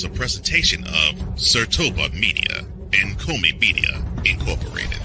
is a presentation of Sertoba Media and Comey Media Incorporated.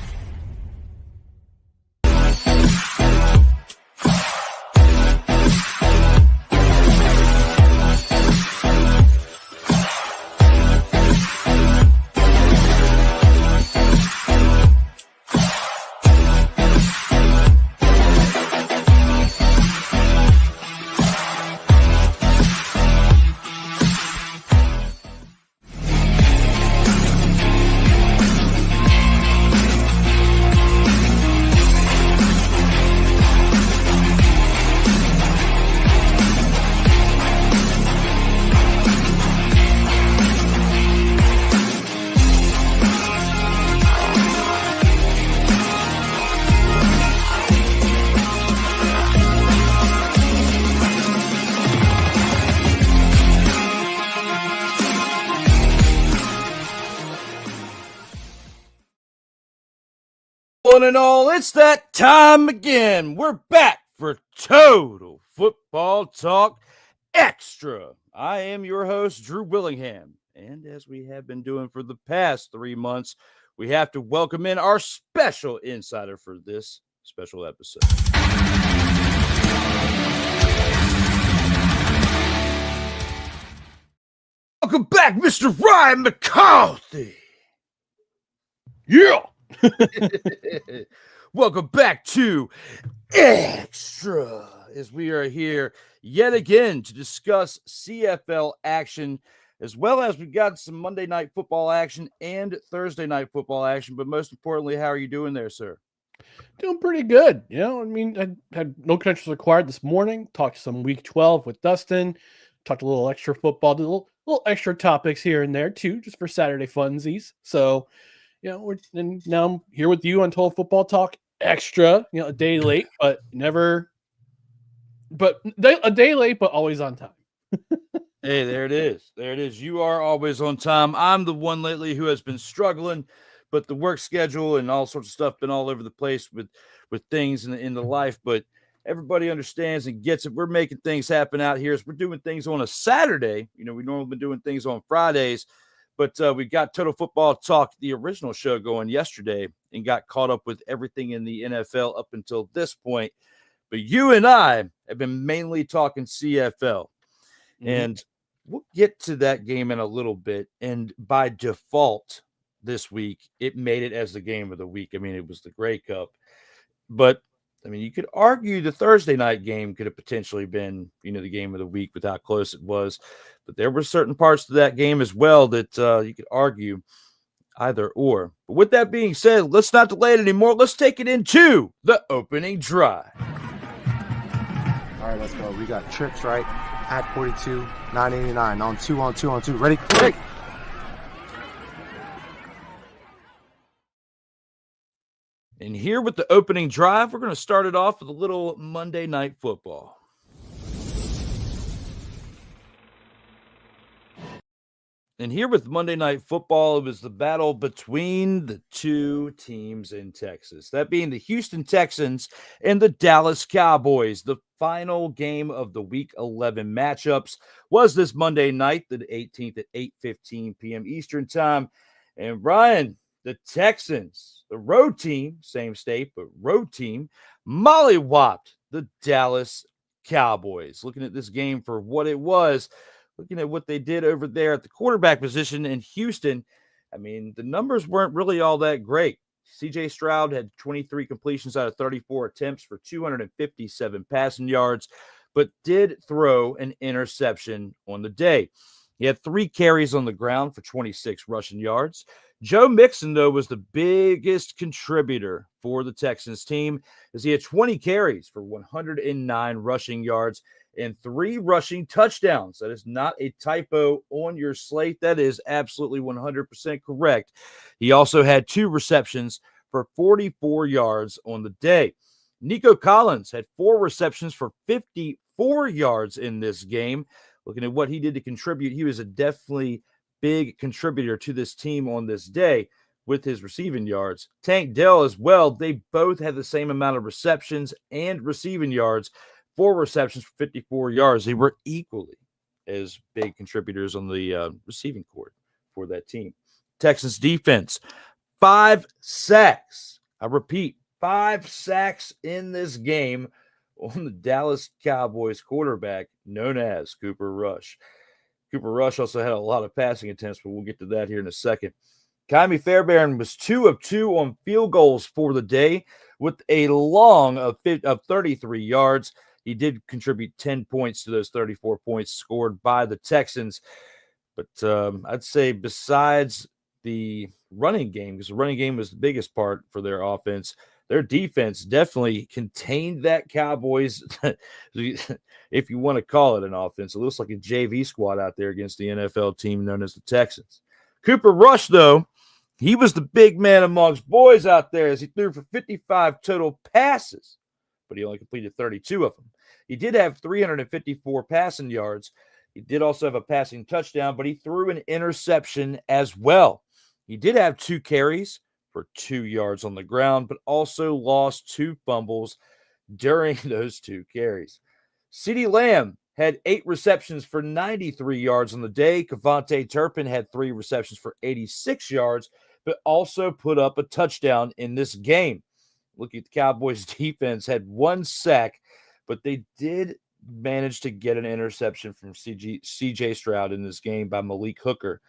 One and all, it's that time again. We're back for Total Football Talk Extra. I am your host, Drew Willingham. And as we have been doing for the past 3 months, we have to welcome in our special insider for this special episode. Welcome back, Mr. Ryan McCarthy. Yeah. Welcome back to Extra, as we are here yet again to discuss CFL action, as well as we've got some Monday night football action and Thursday night football action. But most importantly, how are you doing there, sir? Doing pretty good. You know, I mean, I had no credentials required this morning. Talked some week 12 with Dustin. Talked a little extra football, did a little extra topics here and there too, just for Saturday funsies. So, you know, now I'm here with you on Total Football Talk Extra. You know, a day late, but a day late, but always on time. Hey, there it is. There it is. You are always on time. I'm the one lately who has been struggling, but the work schedule and all sorts of stuff been all over the place with things in the life. But everybody understands and gets it. We're making things happen out here. We're doing things on a Saturday. You know, we normally been doing things on Fridays. But we got Total Football Talk, the original show, going yesterday and got caught up with everything in the NFL up until this point. But you and I have been mainly talking CFL. Mm-hmm. And we'll get to that game in a little bit. And by default this week, it made it as the game of the week. I mean, it was the Grey Cup. But, I mean, you could argue the Thursday night game could have potentially been, you know, the game of the week with how close it was. But there were certain parts to that game as well that you could argue either or. But with that being said, let's not delay it anymore. Let's take it into the opening drive. All right, let's go. We got trips, right? At 42, 989. On two. Ready? Ready. And here with the opening drive, we're going to start it off with a little Monday Night Football. And here with Monday Night Football, it was the battle between the two teams in Texas, that being the Houston Texans and the Dallas Cowboys. The final game of the Week 11 matchups was this Monday night, the 18th at 8:15 p.m. Eastern Time. And Ryan, the Texans, the road team, same state, but road team, mollywopped the Dallas Cowboys. Looking at this game for what it was, looking at what they did over there at the quarterback position in Houston, I mean, the numbers weren't really all that great. C.J. Stroud had 23 completions out of 34 attempts for 257 passing yards, but did throw an interception on the day. He had 3 carries on the ground for 26 rushing yards. Joe Mixon, though, was the biggest contributor for the Texans team, as he had 20 carries for 109 rushing yards and 3 rushing touchdowns. That is not a typo on your slate. That is absolutely 100% correct. He also had 2 receptions for 44 yards on the day. Nico Collins had 4 receptions for 54 yards in this game. Looking at what he did to contribute, he was a definitely big contributor to this team on this day with his receiving yards. Tank Dell as well. They both had the same amount of receptions and receiving yards. 4 receptions for 54 yards. They were equally as big contributors on the receiving court for that team. Texans defense, 5 sacks. I repeat, 5 sacks in this game on the Dallas Cowboys quarterback known as Cooper Rush. Cooper Rush also had a lot of passing attempts, but we'll get to that here in a second. Kaimi Fairbairn was 2 of 2 on field goals for the day with a long of 33 yards. He did contribute 10 points to those 34 points scored by the Texans. But I'd say besides the running game, because the running game was the biggest part for their offense, their defense definitely contained that Cowboys, if you want to call it an offense. It looks like a JV squad out there against the NFL team known as the Texans. Cooper Rush, though, he was the big man amongst boys out there as he threw for 55 total passes, but he only completed 32 of them. He did have 354 passing yards. He did also have a passing touchdown, but he threw an interception as well. He did have 2 carries for 2 yards on the ground, but also lost 2 fumbles during those 2 carries. CeeDee Lamb had 8 receptions for 93 yards on the day. Kevontae Turpin had 3 receptions for 86 yards, but also put up a touchdown in this game. Looking at the Cowboys defense, had 1 sack, but they did manage to get an interception from C.J. Stroud in this game by Malik Hooker.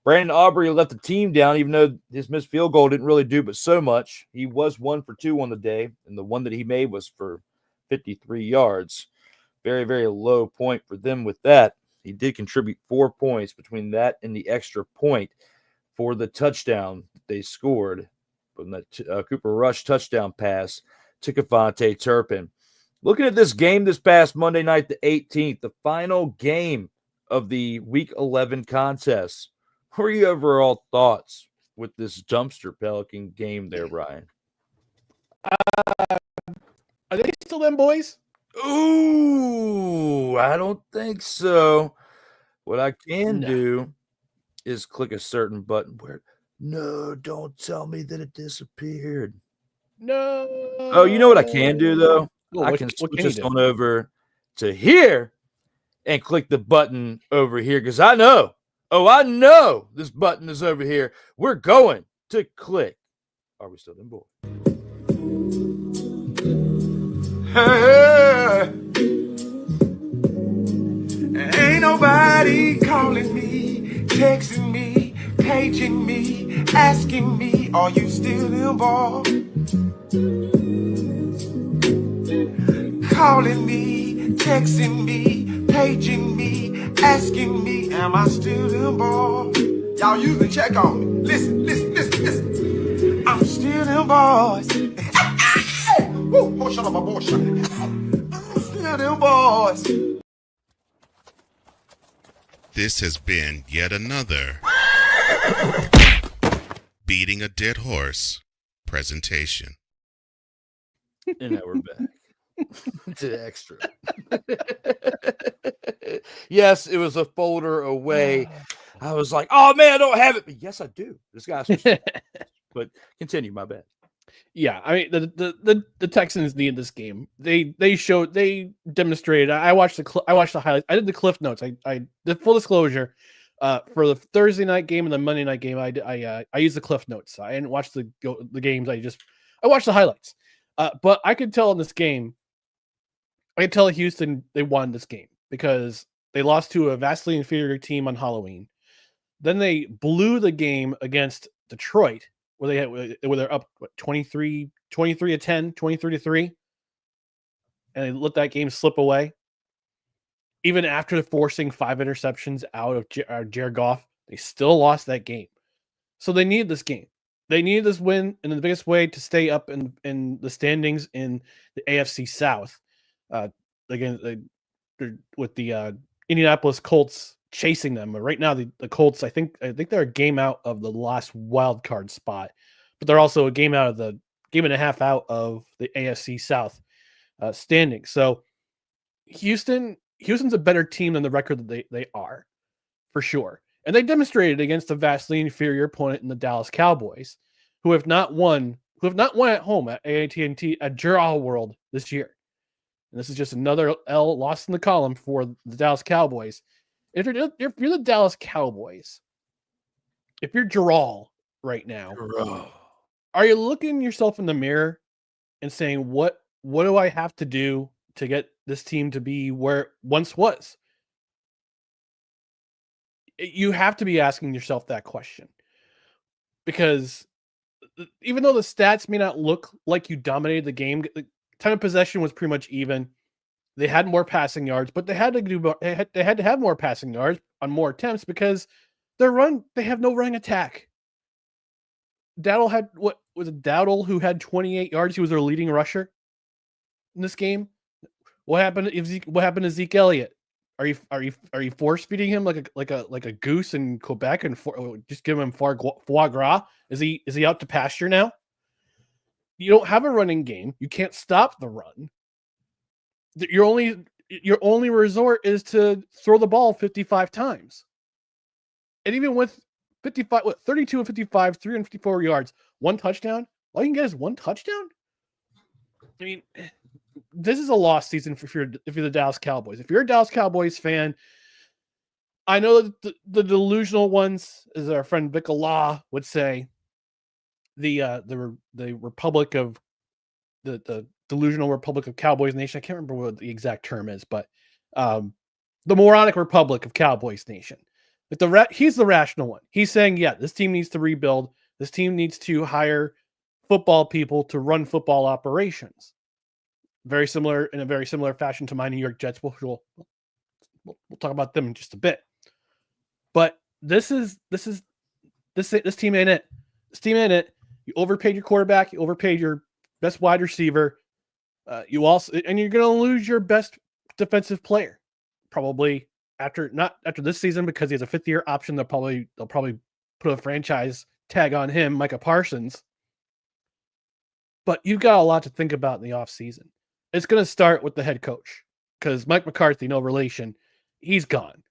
Brandon Aubrey let the team down, even though his missed field goal didn't really do but so much. He was 1 for 2 on the day, and the one that he made was for 53 yards. Very, very low point for them with that. He did contribute 4 points between that and the extra point for the touchdown that they scored from that Cooper Rush touchdown pass to Kevontae Turpin. Looking at this game this past Monday night, the 18th, the final game of the Week 11 contest. What are your overall thoughts with this dumpster Pelican game there, Brian? Are they still them boys? Ooh, I don't think so. What I can do is click a certain button where, no, don't tell me that it disappeared. No. Oh, you know what I can do, though? Well, I can switch this on over to here and click the button over here because I know this button is over here. We're going to click. Are we still in board? Ain't nobody calling me, texting me, paging me, asking me, are you still involved? Calling me, texting me, paging me, asking me, am I still involved? Y'all usually check on me. Listen. I'm still involved. Woo, shut up, my boy. I'm still involved. This has been yet another Beating a Dead Horse presentation. And now we're back to extra. Yes, it was a folder away. I was like, oh man, I don't have it. But yes, I do. This guy's but continue, my bad. Yeah, I mean the Texans need this game. They demonstrated. I watched the highlights. I did the cliff notes. I did full disclosure for the Thursday night game and the Monday night game. I used the cliff notes. I didn't watch the games. I watched the highlights. But I could tell in this game, I could tell Houston they won this game because they lost to a vastly inferior team on Halloween. Then they blew the game against Detroit, where they're up 23-10, 23-3, and they let that game slip away. Even after forcing 5 interceptions out of Jared Goff, they still lost that game. So they need this game. They need this win in the biggest way to stay up in the standings in the AFC South. Again, with the Indianapolis Colts chasing them. Right now, the Colts, I think they're a game out of the last wild card spot, but they're also a game and a half out of the AFC South standing. So Houston's a better team than the record that they are, for sure. And they demonstrated against a vastly inferior opponent in the Dallas Cowboys, who have not won at home at AT&T at Jarrah World this year. And this is just another L lost in the column for the Dallas Cowboys. If you're the Dallas Cowboys, if you're Gerald right now, are you looking yourself in the mirror and saying, what do I have to do to get this team to be where it once was? You have to be asking yourself that question, because even though the stats may not look like you dominated the game, the time of possession was pretty much even. They had more passing yards, but they had to have more passing yards on more attempts because they have no running attack. Dowdle had Dowdle who had 28 yards. He was their leading rusher in this game. What happened to Zeke Elliott? Are you force feeding him like a goose in Quebec and just give him foie gras? Is he out to pasture now? You don't have a running game. You can't stop the run. Your only resort is to throw the ball 55 times. And even with 32 and 55, 354 yards, one touchdown, all you can get is one touchdown? I mean, this is a lost season if you're the Dallas Cowboys. If you're a Dallas Cowboys fan, I know that the delusional ones, as our friend Vic Allah would say, the Republic of the delusional Republic of Cowboys Nation. I can't remember what the exact term is, but the moronic Republic of Cowboys Nation. But he's the rational one. He's saying, yeah, this team needs to rebuild. This team needs to hire football people to run football operations. In a very similar fashion to my New York Jets. We'll talk about them in just a bit. But this team ain't it. This team ain't it. You overpaid your quarterback. You overpaid your best wide receiver. You're going to lose your best defensive player, probably not after this season, because he has a 5th-year option. They'll probably put a franchise tag on him, Micah Parsons. But you've got a lot to think about in the offseason. It's going to start with the head coach, because Mike McCarthy, no relation, he's gone.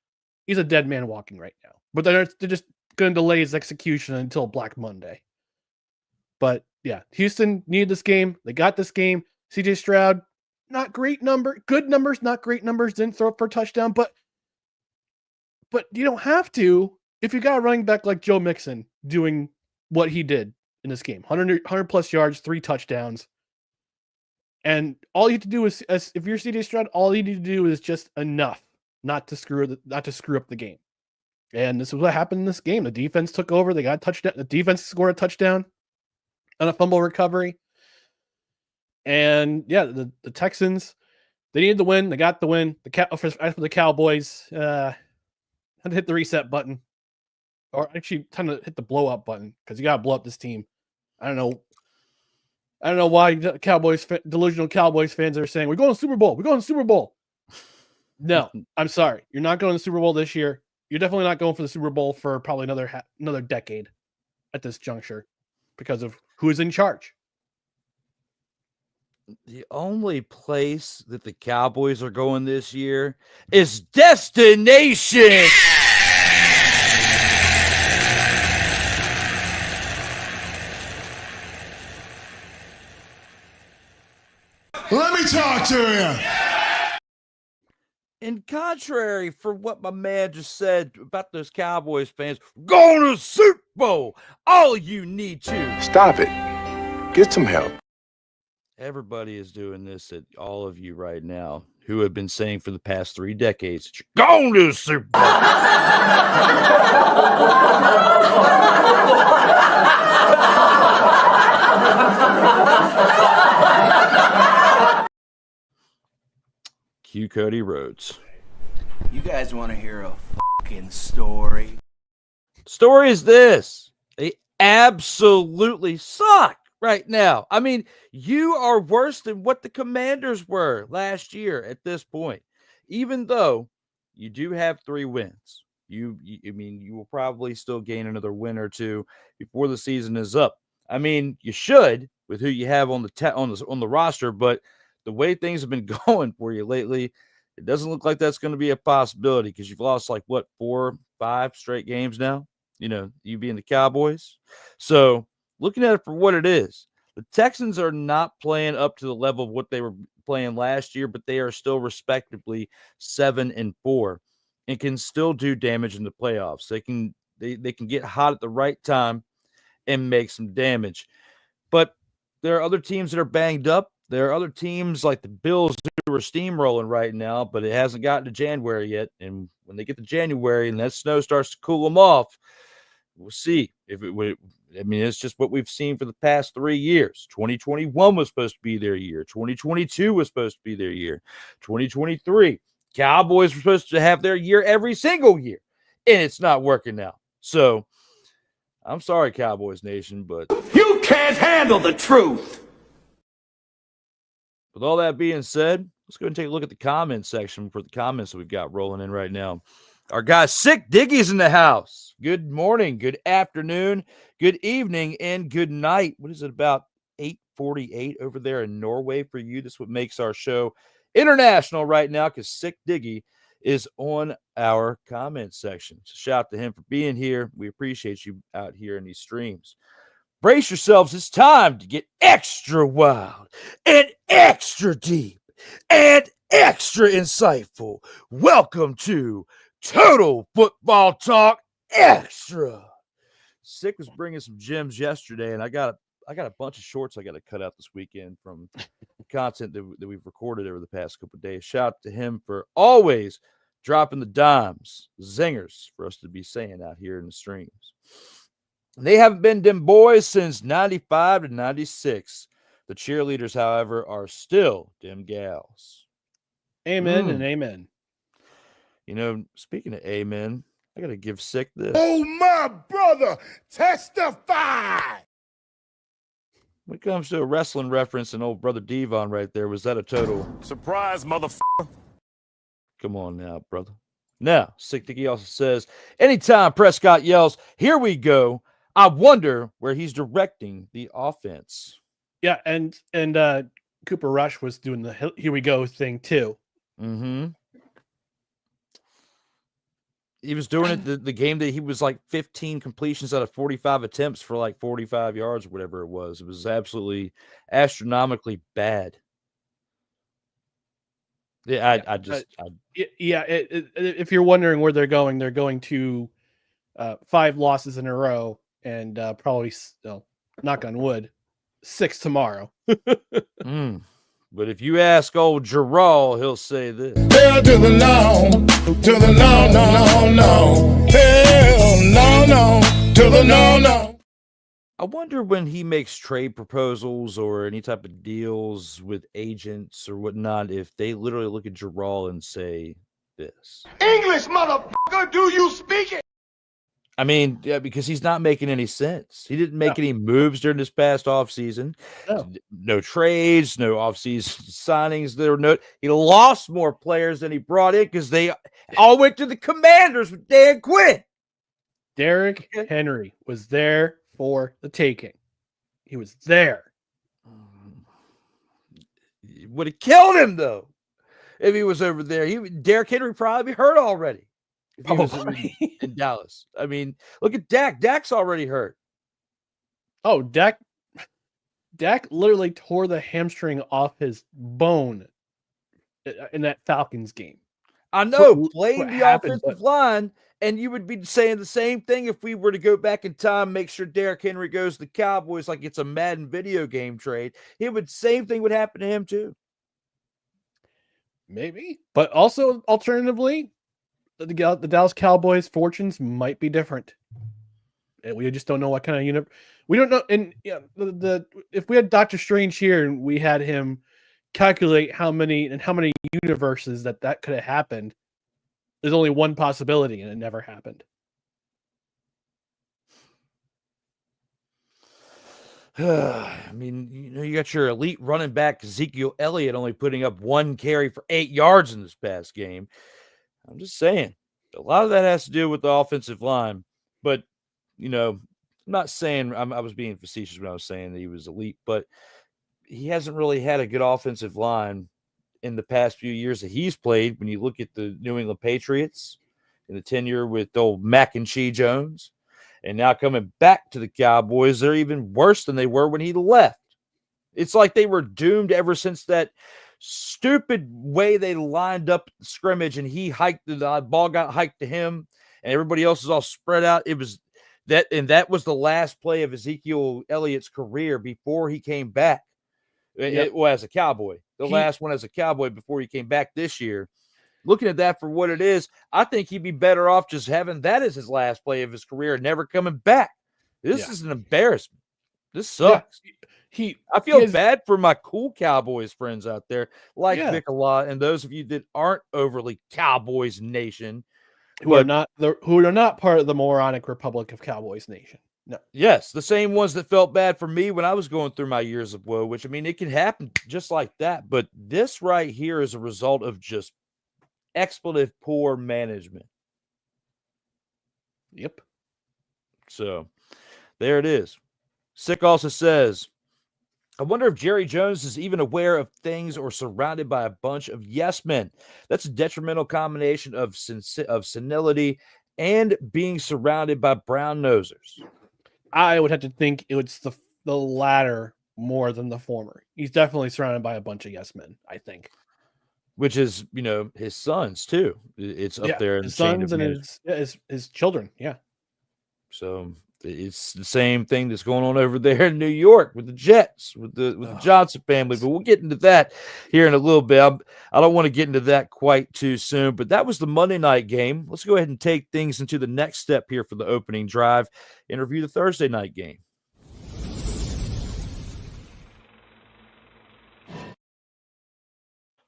He's a dead man walking right now. But they're just going to delay his execution until Black Monday. But yeah, Houston needed this game. They got this game. CJ Stroud, not great number, good numbers, not great numbers. Didn't throw for a touchdown, but you don't have to if you got a running back like Joe Mixon doing what he did in this game. 100 plus yards, 3 touchdowns. And all you have to do is, if you're CJ Stroud, all you need to do is just enough not to screw up the game. And this is what happened in this game. The defense took over. They got a touchdown. The defense scored a touchdown on a fumble recovery. And yeah, the Texans, they needed the win. They got the win. For the Cowboys, had to hit the reset button, or actually kind of hit the blow up button, because you got to blow up this team. I don't know why delusional Cowboys fans are saying, we're going to Super Bowl. We're going to Super Bowl. No, I'm sorry. You're not going to the Super Bowl this year. You're definitely not going for the Super Bowl for probably another decade at this juncture, because of who is in charge. The only place that the Cowboys are going this year is destination. Let me talk to you. And contrary for what my man just said about those Cowboys fans, going to Super Bowl, all you need to stop it. Get some help. Everybody is doing this at all of you right now who have been saying for the past 3 decades that you're going to the Super Bowl. Cue Cody Rhodes. You guys want to hear a fucking story? Story is this. They absolutely suck right now. I mean, you are worse than what the Commanders were last year at this point, even though you do have 3 wins. You will probably still gain another win or 2 before the season is up. I mean, you should with who you have on the roster, but the way things have been going for you lately, it doesn't look like that's going to be a possibility, because you've lost 4, 5 straight games now. You being the Cowboys. So looking at it for what it is, the Texans are not playing up to the level of what they were playing last year, but they are still respectively 7-4. and can still do damage in the playoffs. They can get hot at the right time and make some damage. But there are other teams that are banged up. There are other teams like the Bills who are steamrolling right now, but it hasn't gotten to January yet. And when they get to January and that snow starts to cool them off, we'll see if it would. I mean, it's just what we've seen for the past 3 years. 2021 was supposed to be their year. 2022 was supposed to be their year. 2023, Cowboys were supposed to have their year every single year, and it's not working now. So I'm sorry, Cowboys Nation, but You can't handle the truth. with all that being said, let's go and take a look at the comment section for the comments that we've got rolling in right now. Our guy Sick Diggy's in the house. Good morning, good afternoon, good evening, and good night. What is it, about 8:48 over there in Norway for you? This is what makes our show international right now, because Sick Diggy is on our comment section. So shout out to him for being here. We appreciate you out here in these streams. Brace yourselves. It's time to get extra wild and extra deep and extra insightful. Welcome to Total Football Talk Extra. Sick was bringing some gems yesterday, and I got a bunch of shorts I got to cut out this weekend from content that we've recorded over the past couple of days. Shout out to him for always dropping the dimes, zingers for us to be saying out here in the streams. They haven't been them boys since 95 to 96. The cheerleaders, however, are still them gals. Amen and amen. You know, speaking of amen, I got to give Sick this. Oh, my brother, testify. When it comes to a wrestling reference and old brother Devon right there, was that a total Surprise, motherfucker. come on now, brother? Now, Sick Dicky also says, anytime Prescott yells, "Here we go," I wonder where he's directing the offense. Yeah, and Cooper Rush was doing the "here we go" thing too. Mm-hmm. He was doing it the game that he was like 15 completions out of 45 attempts for like 45 yards or whatever it was. It was absolutely astronomically bad. Yeah, if you're wondering where they're going to 5 losses in a row, and probably, knock on wood, 6 tomorrow. But if you ask old Gerald, he'll say this. Hell to the no, to the no, no, no, no. Hell no, to the no. I wonder when he makes trade proposals or any type of deals with agents or whatnot, if they literally look at Gerald and say this. English, motherfucker, do you speak it? I mean, yeah, because he's not making any sense. He didn't make any moves during this past offseason. No trades, no offseason signings. He lost more players than he brought in because they all went to the Commanders with Dan Quinn. Derrick Henry was there for the taking. He was there. Would have killed him, though, if he was over there. Derrick Henry probably be hurt already. If he was in Dallas. I mean, look at Dak. Dak's already hurt. Oh, Dak literally tore the hamstring off his bone in that Falcons game. I know, playing the offensive line, and you would be saying the same thing if we were to go back in time, make sure Derrick Henry goes to the Cowboys like it's a Madden video game trade. Same thing would happen to him too. Maybe, but also alternatively, the Dallas Cowboys' fortunes might be different. And we just don't know what kind of we don't know. And if we had Doctor Strange here and we had him calculate how many universes that could have happened, there's only one possibility, and it never happened. I mean, you got your elite running back Ezekiel Elliott only putting up 1 carry for 8 yards in this past game. I'm just saying, a lot of that has to do with the offensive line. But, I'm not saying I was being facetious when I was saying that he was elite, but he hasn't really had a good offensive line in the past few years that he's played. When you look at the New England Patriots and the tenure with old Mac and Cheese Jones, and now coming back to the Cowboys, they're even worse than they were when he left. It's like they were doomed ever since that stupid way they lined up the scrimmage, and he hiked the ball got hiked to him, and everybody else is all spread out. It was that, and that was the last play of Ezekiel Elliott's career before he came back. Well, as a Cowboy, last one as a Cowboy before he came back this year. Looking at that for what it is, I think he'd be better off just having that as his last play of his career and never coming back. This is an embarrassment. This sucks. I feel bad for my cool Cowboys friends out there, like Vic a lot, and those of you that aren't overly Cowboys Nation, who are not part of the moronic Republic of Cowboys Nation. No. Yes, the same ones that felt bad for me when I was going through my years of woe, which, I mean, it can happen just like that. But this right here is a result of just expletive poor management. Yep. So there it is. Sick also says, I wonder if Jerry Jones is even aware of things or surrounded by a bunch of yes men. That's a detrimental combination of senility and being surrounded by brown nosers. I would have to think it's the latter more than the former. He's definitely surrounded by a bunch of yes men, I think. Which is, his sons too. It's up there in his the chain sons of and his children. Yeah. So it's the same thing that's going on over there in New York with the Jets, with the Johnson family. But we'll get into that here in a little bit. I don't want to get into that quite too soon. But that was the Monday night game. Let's go ahead and take things into the next step here for the opening drive and review the Thursday night game.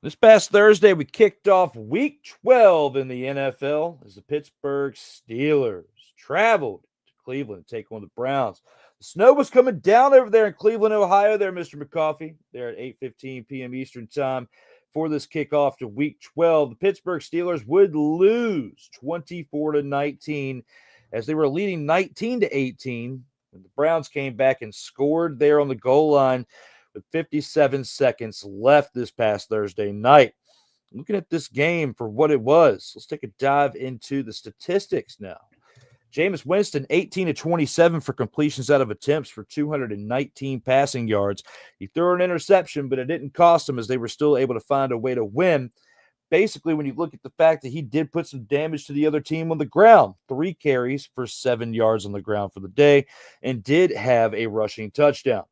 This past Thursday, we kicked off Week 12 in the NFL as the Pittsburgh Steelers traveled to Cleveland to take on the Browns. The snow was coming down over there in Cleveland, Ohio there, Mr. McCarthy. There at 8:15 p.m. Eastern time for this kickoff to Week 12. The Pittsburgh Steelers would lose 24-19 as they were leading 19-18. And the Browns came back and scored there on the goal line with 57 seconds left this past Thursday night. Looking at this game for what it was, let's take a dive into the statistics now. Jameis Winston, 18-27 for completions out of attempts for 219 passing yards. He threw an interception, but it didn't cost him as they were still able to find a way to win. Basically, when you look at the fact that he did put some damage to the other team on the ground, 3 carries for 7 yards on the ground for the day, and did have a rushing touchdown.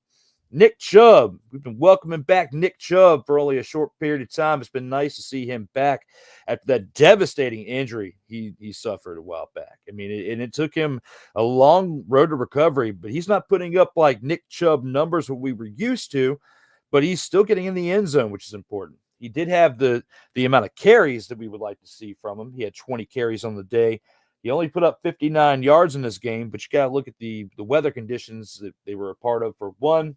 Nick Chubb, we've been welcoming back Nick Chubb for only a short period of time. It's been nice to see him back after that devastating injury he suffered a while back. I mean, it took him a long road to recovery, but he's not putting up like Nick Chubb numbers what we were used to, but he's still getting in the end zone, which is important. He did have the amount of carries that we would like to see from him. He had 20 carries on the day. He only put up 59 yards in this game, but you got to look at the weather conditions that they were a part of for one.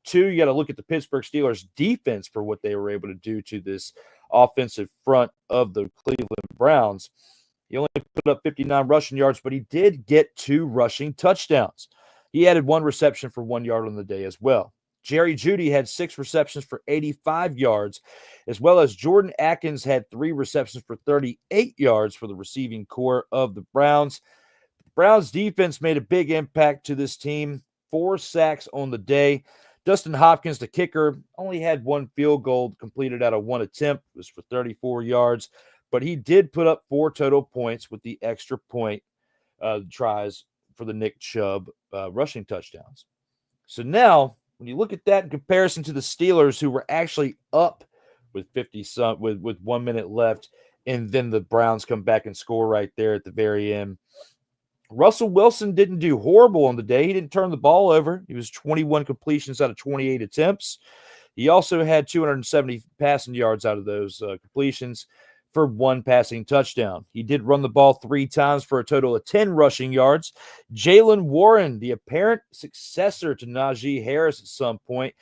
2, you got to look at the Pittsburgh Steelers defense for what they were able to do to this offensive front of the Cleveland Browns. He only put up 59 rushing yards, but he did get 2 rushing touchdowns. He added 1 reception for 1 yard on the day as well. Jerry Jeudy had 6 receptions for 85 yards, as well as Jordan Atkins had 3 receptions for 38 yards for the receiving core of the Browns. The Browns defense made a big impact to this team. 4 sacks on the day. Dustin Hopkins, the kicker, only had 1 field goal completed out of 1 attempt. It was for 34 yards, but he did put up 4 total points with the extra point tries for the Nick Chubb rushing touchdowns. So now, when you look at that in comparison to the Steelers, who were actually up with 1 minute left, and then the Browns come back and score right there at the very end. Russell Wilson didn't do horrible on the day. He didn't turn the ball over. He was 21 completions out of 28 attempts. He also had 270 passing yards out of those completions for 1 passing touchdown. He did run the ball 3 times for a total of 10 rushing yards. Jaylen Warren, the apparent successor to Najee Harris at some point,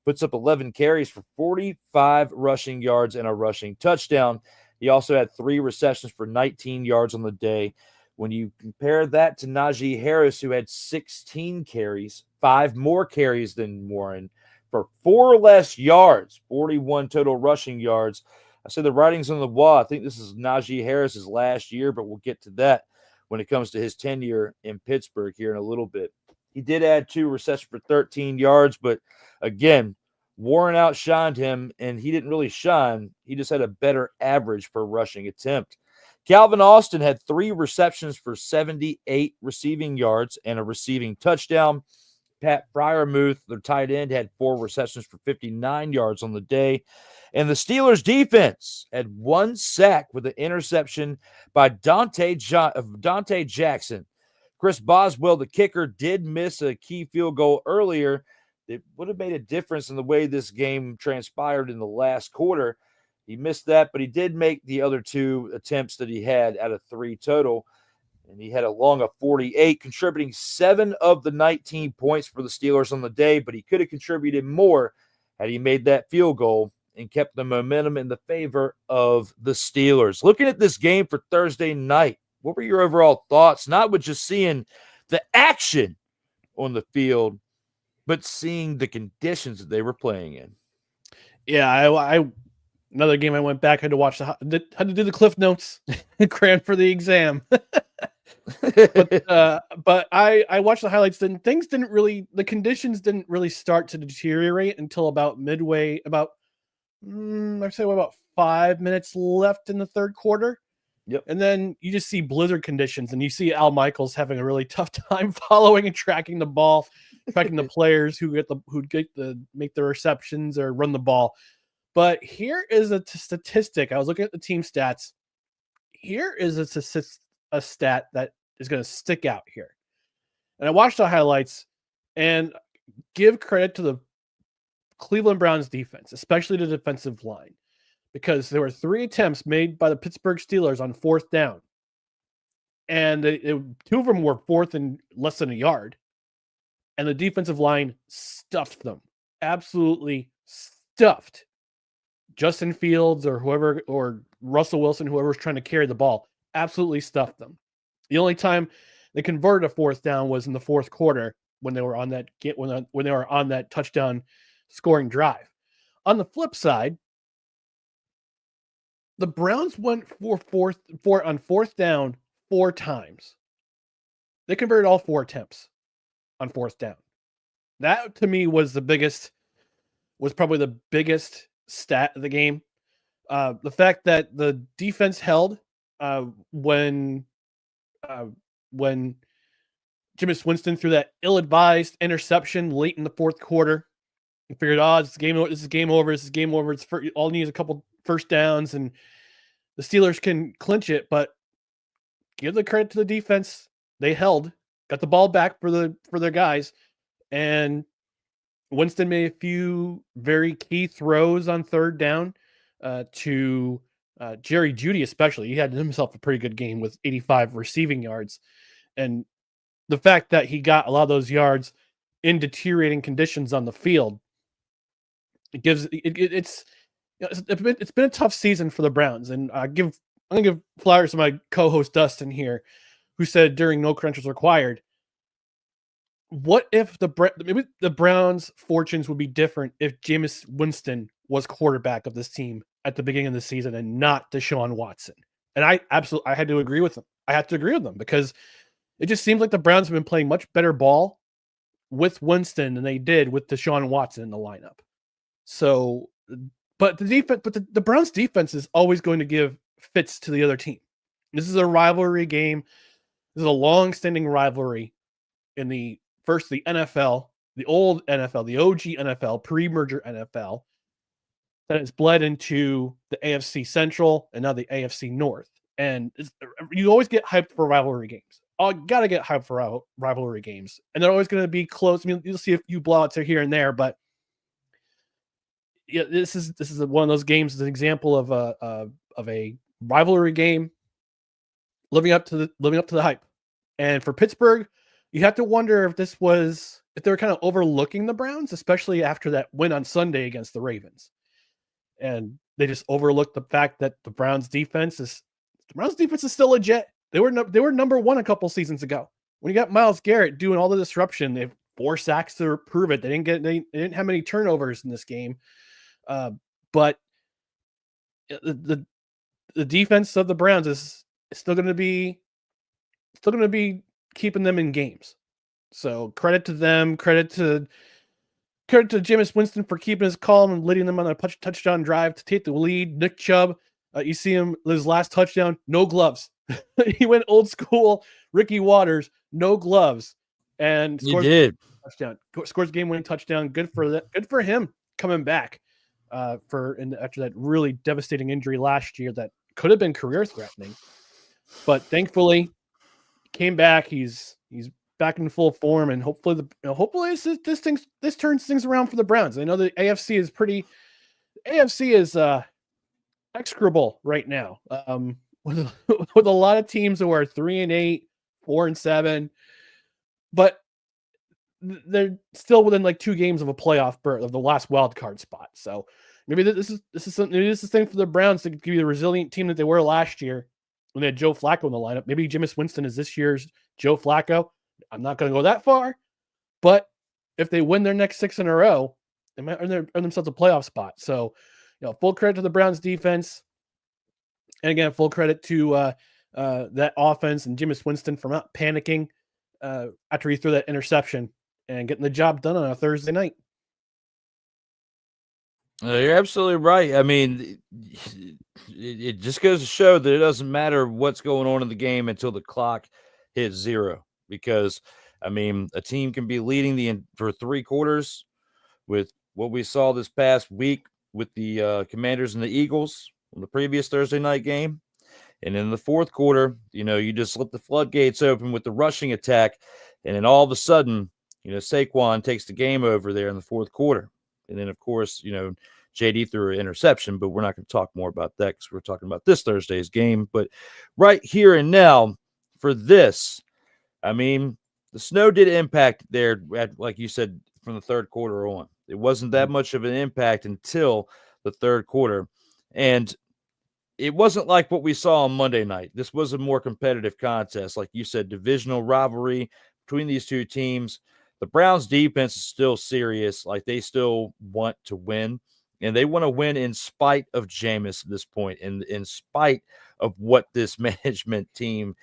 puts up 11 carries for 45 rushing yards and a rushing touchdown. He also had 3 receptions for 19 yards on the day. When you compare that to Najee Harris, who had 16 carries, 5 more carries than Warren, for 4 less yards, 41 total rushing yards. I say the writing's on the wall. I think this is Najee Harris's last year, but we'll get to that when it comes to his tenure in Pittsburgh here in a little bit. He did add 2 receptions for 13 yards, but again, Warren outshined him, and he didn't really shine. He just had a better average per rushing attempt. Calvin Austin had 3 receptions for 78 receiving yards and a receiving touchdown. Pat Fryermuth, their tight end, had 4 receptions for 59 yards on the day. And the Steelers' defense had 1 sack with an interception by Dante Jackson. Chris Boswell, the kicker, did miss a key field goal earlier. It would have made a difference in the way this game transpired in the last quarter. He missed that, but he did make the other 2 attempts that he had out of 3 total. And he had a long of 48, contributing 7 of the 19 points for the Steelers on the day, but he could have contributed more had he made that field goal and kept the momentum in the favor of the Steelers. Looking at this game for Thursday night, what were your overall thoughts? Not with just seeing the action on the field, but seeing the conditions that they were playing in. Yeah, I another game I went back, had to do the Cliff Notes, cram for the exam. but I watched the highlights, and the conditions didn't really start to deteriorate until about midway, about 5 minutes left in the third quarter. Yep. And then you just see blizzard conditions, and you see Al Michaels having a really tough time following and tracking the ball, tracking the players who make the receptions or run the ball. But here is a statistic. I was looking at the team stats. Here is a stat that is going to stick out here. And I watched the highlights and give credit to the Cleveland Browns defense, especially the defensive line, because there were 3 attempts made by the Pittsburgh Steelers on 4th down. And 2 of them were 4th and less than a yard. And the defensive line stuffed them. Absolutely stuffed Justin Fields or whoever, or Russell Wilson, whoever was trying to carry the ball, absolutely stuffed them. The only time they converted a 4th down was in the 4th quarter when they were on that touchdown scoring drive. On the flip side, the Browns went on 4th down 4 times. They converted all 4 attempts on 4th down. That to me was probably the biggest stat of the game. The fact that the defense held when Jameis Winston threw that ill-advised interception late in the 4th quarter. You figured, this is game over. This is game over. All needs a couple first downs, and the Steelers can clinch it. But give the credit to the defense; they held, got the ball back for their guys, and Winston made a few very key throws on 3rd down to Jerry Jeudy, especially. He had himself a pretty good game with 85 receiving yards, and the fact that he got a lot of those yards in deteriorating conditions on the field, it's been a tough season for the Browns. And I'm gonna give flowers to my co-host Dustin here, who said during No Credentials Required, what if maybe the Browns' fortunes would be different if Jameis Winston was quarterback of this team at the beginning of the season and not Deshaun Watson? And I had to agree with them. I had to agree with them because it just seems like the Browns have been playing much better ball with Winston than they did with Deshaun Watson in the lineup. So, but the Browns defense is always going to give fits to the other team. This is a rivalry game. This is a long-standing rivalry in the NFL, the old NFL, the OG NFL, pre-merger NFL, that has bled into the AFC Central and now the AFC North. And you always get hyped for rivalry games. Gotta get hyped for rivalry games, and they're always going to be close. I mean, you'll see a few blowouts here and there, but yeah, this is one of those games. As an example of a rivalry game living up to the hype. And for Pittsburgh, you have to wonder if they were kind of overlooking the Browns, especially after that win on Sunday against the Ravens, and they just overlooked the fact that the Browns defense is still legit. They were number 1 a couple seasons ago. When you got Myles Garrett doing all the disruption, they have 4 sacks to prove it. They didn't have many turnovers in this game, but the defense of the Browns is still going to be keeping them in games. So credit to them. Credit to credit to Jameis Winston for keeping his calm and leading them on a touchdown drive to take the lead. Nick Chubb, you see him, his last touchdown, no gloves. He went old school Ricky Waters, no gloves, and scores touchdown. Scores game-winning touchdown. Good for that. Good for him coming back after that really devastating injury last year that could have been career-threatening. But thankfully, he came back. He's back in full form, and hopefully this turns things around for the Browns. I know the AFC is execrable right now, with a lot of teams who are 3-8, 4-7, but they're still within like 2 games of a playoff berth of the last wild card spot. So maybe this is the thing for the Browns to give you the resilient team that they were last year when they had Joe Flacco in the lineup. Maybe Jameis Winston is this year's Joe Flacco. I'm not going to go that far, but if they win their next 6 in a row, they might earn themselves a playoff spot. So, full credit to the Browns defense. And again, full credit to that offense and Jameis Winston for not panicking after he threw that interception and getting the job done on a Thursday night. You're absolutely right. I mean, it just goes to show that it doesn't matter what's going on in the game until the clock hits 0. Because, I mean, a team can be leading for 3 quarters with what we saw this past week with the Commanders and the Eagles on the previous Thursday night game. And in the 4th quarter, you just let the floodgates open with the rushing attack. And then all of a sudden, Saquon takes the game over there in the 4th quarter. And then, of course, JD threw an interception, but we're not going to talk more about that because we're talking about this Thursday's game. But right here and now for this, I mean, the snow did impact there, like you said, from the 3rd quarter on. It wasn't that much of an impact until the 3rd quarter. And it wasn't like what we saw on Monday night. This was a more competitive contest. Like you said, divisional rivalry between these 2 teams. The Browns defense is still serious. Like, they still want to win. And they want to win in spite of Jameis at this point, and in spite of what this management team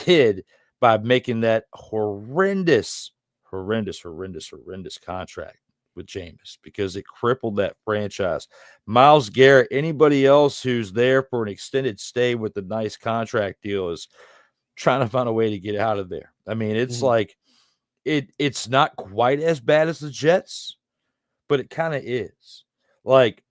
did by making that horrendous contract with Jameis, because it crippled that franchise. Myles Garrett, anybody else who's there for an extended stay with a nice contract deal is trying to find a way to get out of there. I mean, it's like it's not quite as bad as the Jets, but it kind of is. Like,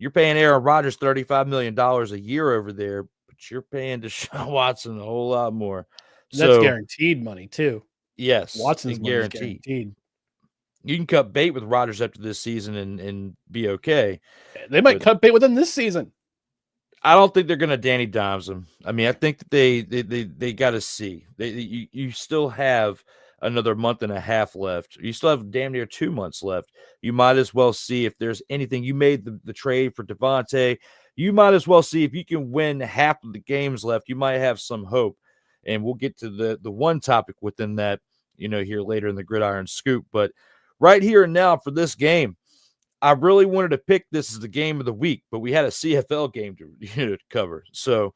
you're paying Aaron Rodgers $35 million a year over there, but you're paying Deshaun Watson a whole lot more. That's guaranteed money too. Yes, Watson's guaranteed. You can cut bait with Rodgers after this season and be okay. They might cut bait with him this season. I don't think they're going to Danny Dimes him. I mean, I think that they got to see. You still have another month and a half left. You still have damn near 2 months left. You might as well see if there's anything. You made the trade for Devontae. You might as well see if you can win half of the games left. You might have some hope. And we'll get to the one topic within that, here later in the Gridiron Scoop. But right here and now for this game, I really wanted to pick this as the game of the week, but we had a CFL game to cover. So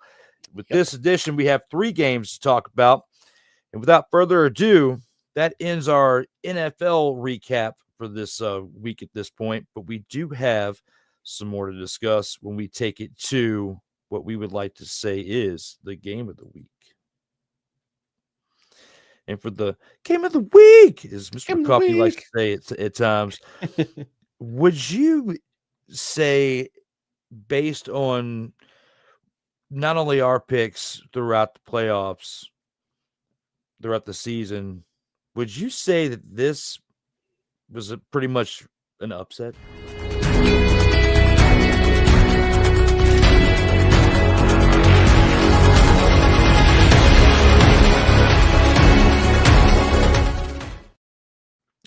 with this edition, we have 3 games to talk about. And without further ado, that ends our NFL recap for this week at this point. But we do have some more to discuss when we take it to what we would like to say is the game of the week. And for the game of the week, as Mr. McCarthy likes to say at times, would you say, based on not only our picks throughout the playoffs, throughout the season, would you say that this was pretty much an upset?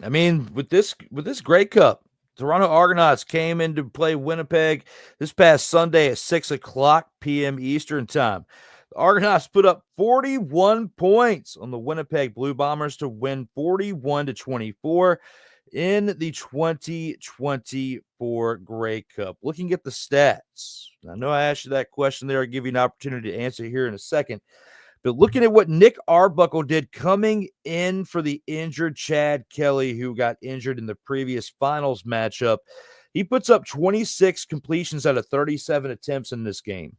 I mean, with this Grey Cup, Toronto Argonauts came in to play Winnipeg this past Sunday at 6:00 p.m. Eastern time. The Argonauts put up 41 points on the Winnipeg Blue Bombers to win 41-24 in the 2024 Grey Cup. Looking at the stats, I know I asked you that question there. I'll give you an opportunity to answer here in a second. But looking at what Nick Arbuckle did coming in for the injured Chad Kelly, who got injured in the previous finals matchup, he puts up 26 completions out of 37 attempts in this game.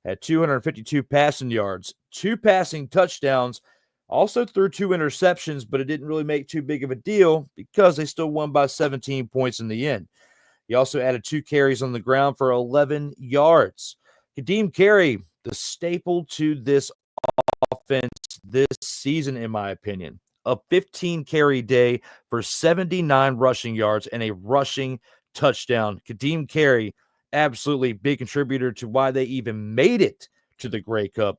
Had 252 passing yards, 2 passing touchdowns, also threw 2 interceptions, but it didn't really make too big of a deal because they still won by 17 points in the end. He also added 2 carries on the ground for 11 yards. Kadeem Carey, the staple to this offense this season, in my opinion. A 15-carry day for 79 rushing yards and a rushing touchdown. Kadeem Carey, absolutely big contributor to why they even made it to the Grey Cup.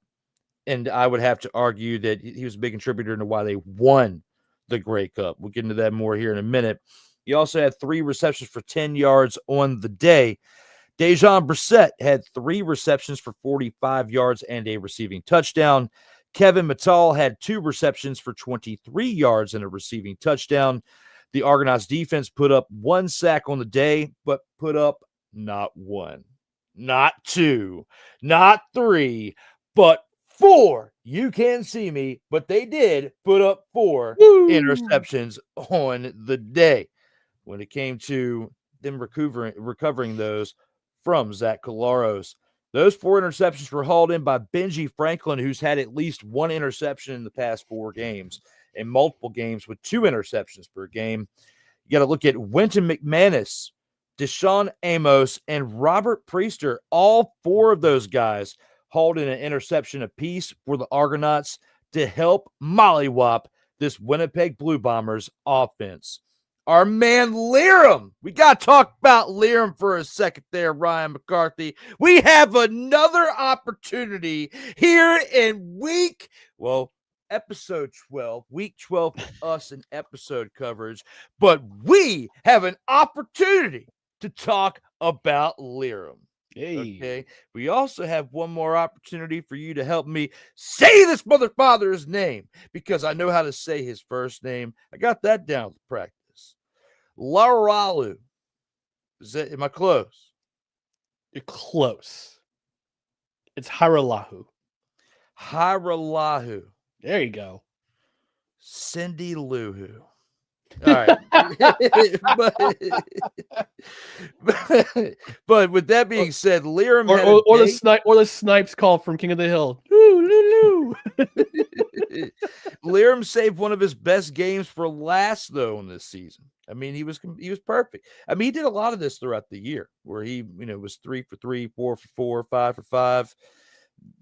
And I would have to argue that he was a big contributor to why they won the Grey Cup. We'll get into that more here in a minute. He also had 3 receptions for 10 yards on the day. Dejon Brissett had 3 receptions for 45 yards and a receiving touchdown. Kevin Mittal had 2 receptions for 23 yards and a receiving touchdown. The Argonauts defense put up 1 sack on the day, but put up not 1, not 2, not 3, but 4. You can't see me, but they did put up 4 interceptions on the day when it came to them recovering those from Zach Collaros. Those 4 interceptions were hauled in by Benji Franklin, who's had at least 1 interception in the past 4 games and multiple games with 2 interceptions per game. You got to look at Winton McManus, Deshaun Amos, and Robert Priester. All 4 of those guys hauled in an interception apiece for the Argonauts to help mollywop this Winnipeg Blue Bombers offense. Our man Liram. We got to talk about Liram for a second there, Ryan McCarthy. We have another opportunity here in episode 12, week 12, us and episode coverage, but we have an opportunity to talk about Liram. Hey. Okay. We also have one more opportunity for you to help me say this motherfather's name because I know how to say his first name. I got that down to practice. Laralu. Am I close? You're close. It's Haralahu. Haralahu. There you go. Cindy Luhu. All right. but with that being said, Liram or the snipes call from King of the Hill. Liram saved one of his best games for last though in this season. I mean, he was perfect. I mean, he did a lot of this throughout the year where he, was 3 for 3, 4 for 4, 5 for 5.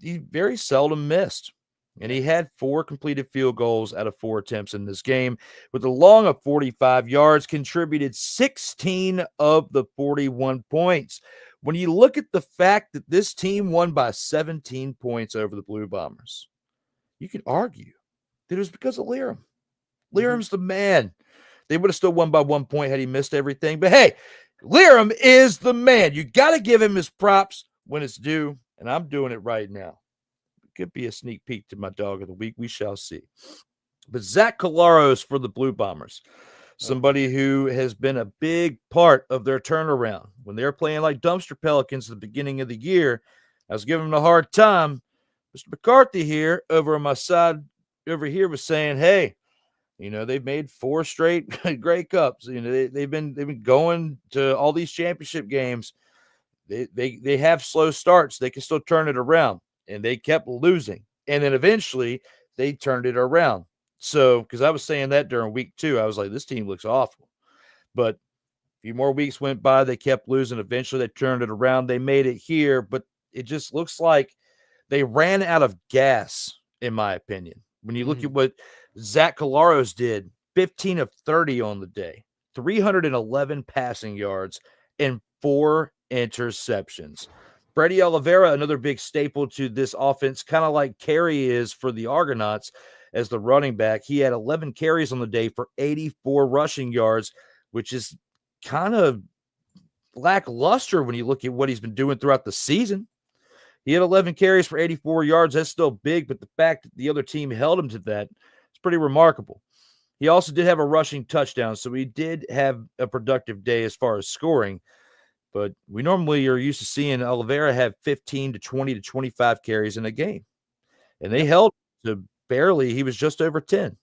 He very seldom missed. And he had 4 completed field goals out of 4 attempts in this game with a long of 45 yards, contributed 16 of the 41 points. When you look at the fact that this team won by 17 points over the Blue Bombers, you could argue that it was because of Liram. Liram's the man. They would have still won by 1 point had he missed everything. But hey, Liram is the man. You got to give him his props when it's due, and I'm doing it right now. Could be a sneak peek to my dog of the week. We shall see. But Zach Collaros for the Blue Bombers, somebody who has been a big part of their turnaround. When they were playing like dumpster Pelicans at the beginning of the year, I was giving them a hard time. Mr. McCarthy here over on my side over here was saying, hey, they've made 4 straight Grey Cups. They've been going to all these championship games. They have slow starts. They can still turn it around. And they kept losing. And then eventually they turned it around. So, because I was saying that during week 2, I was like, this team looks awful. But a few more weeks went by. They kept losing. Eventually they turned it around. They made it here. But it just looks like they ran out of gas, in my opinion. When you look at what Zach Collaros did, 15 of 30 on the day, 311 passing yards, and 4 interceptions. Brady Oliveira, another big staple to this offense, kind of like Carey is for the Argonauts as the running back. He had 11 carries on the day for 84 rushing yards, which is kind of lackluster when you look at what he's been doing throughout the season. He had 11 carries for 84 yards. That's still big, but the fact that the other team held him to that is pretty remarkable. He also did have a rushing touchdown, so he did have a productive day as far as scoring. But we normally are used to seeing Oliveira have 15 to 20 to 25 carries in a game. and they held to barely. He was just over 10.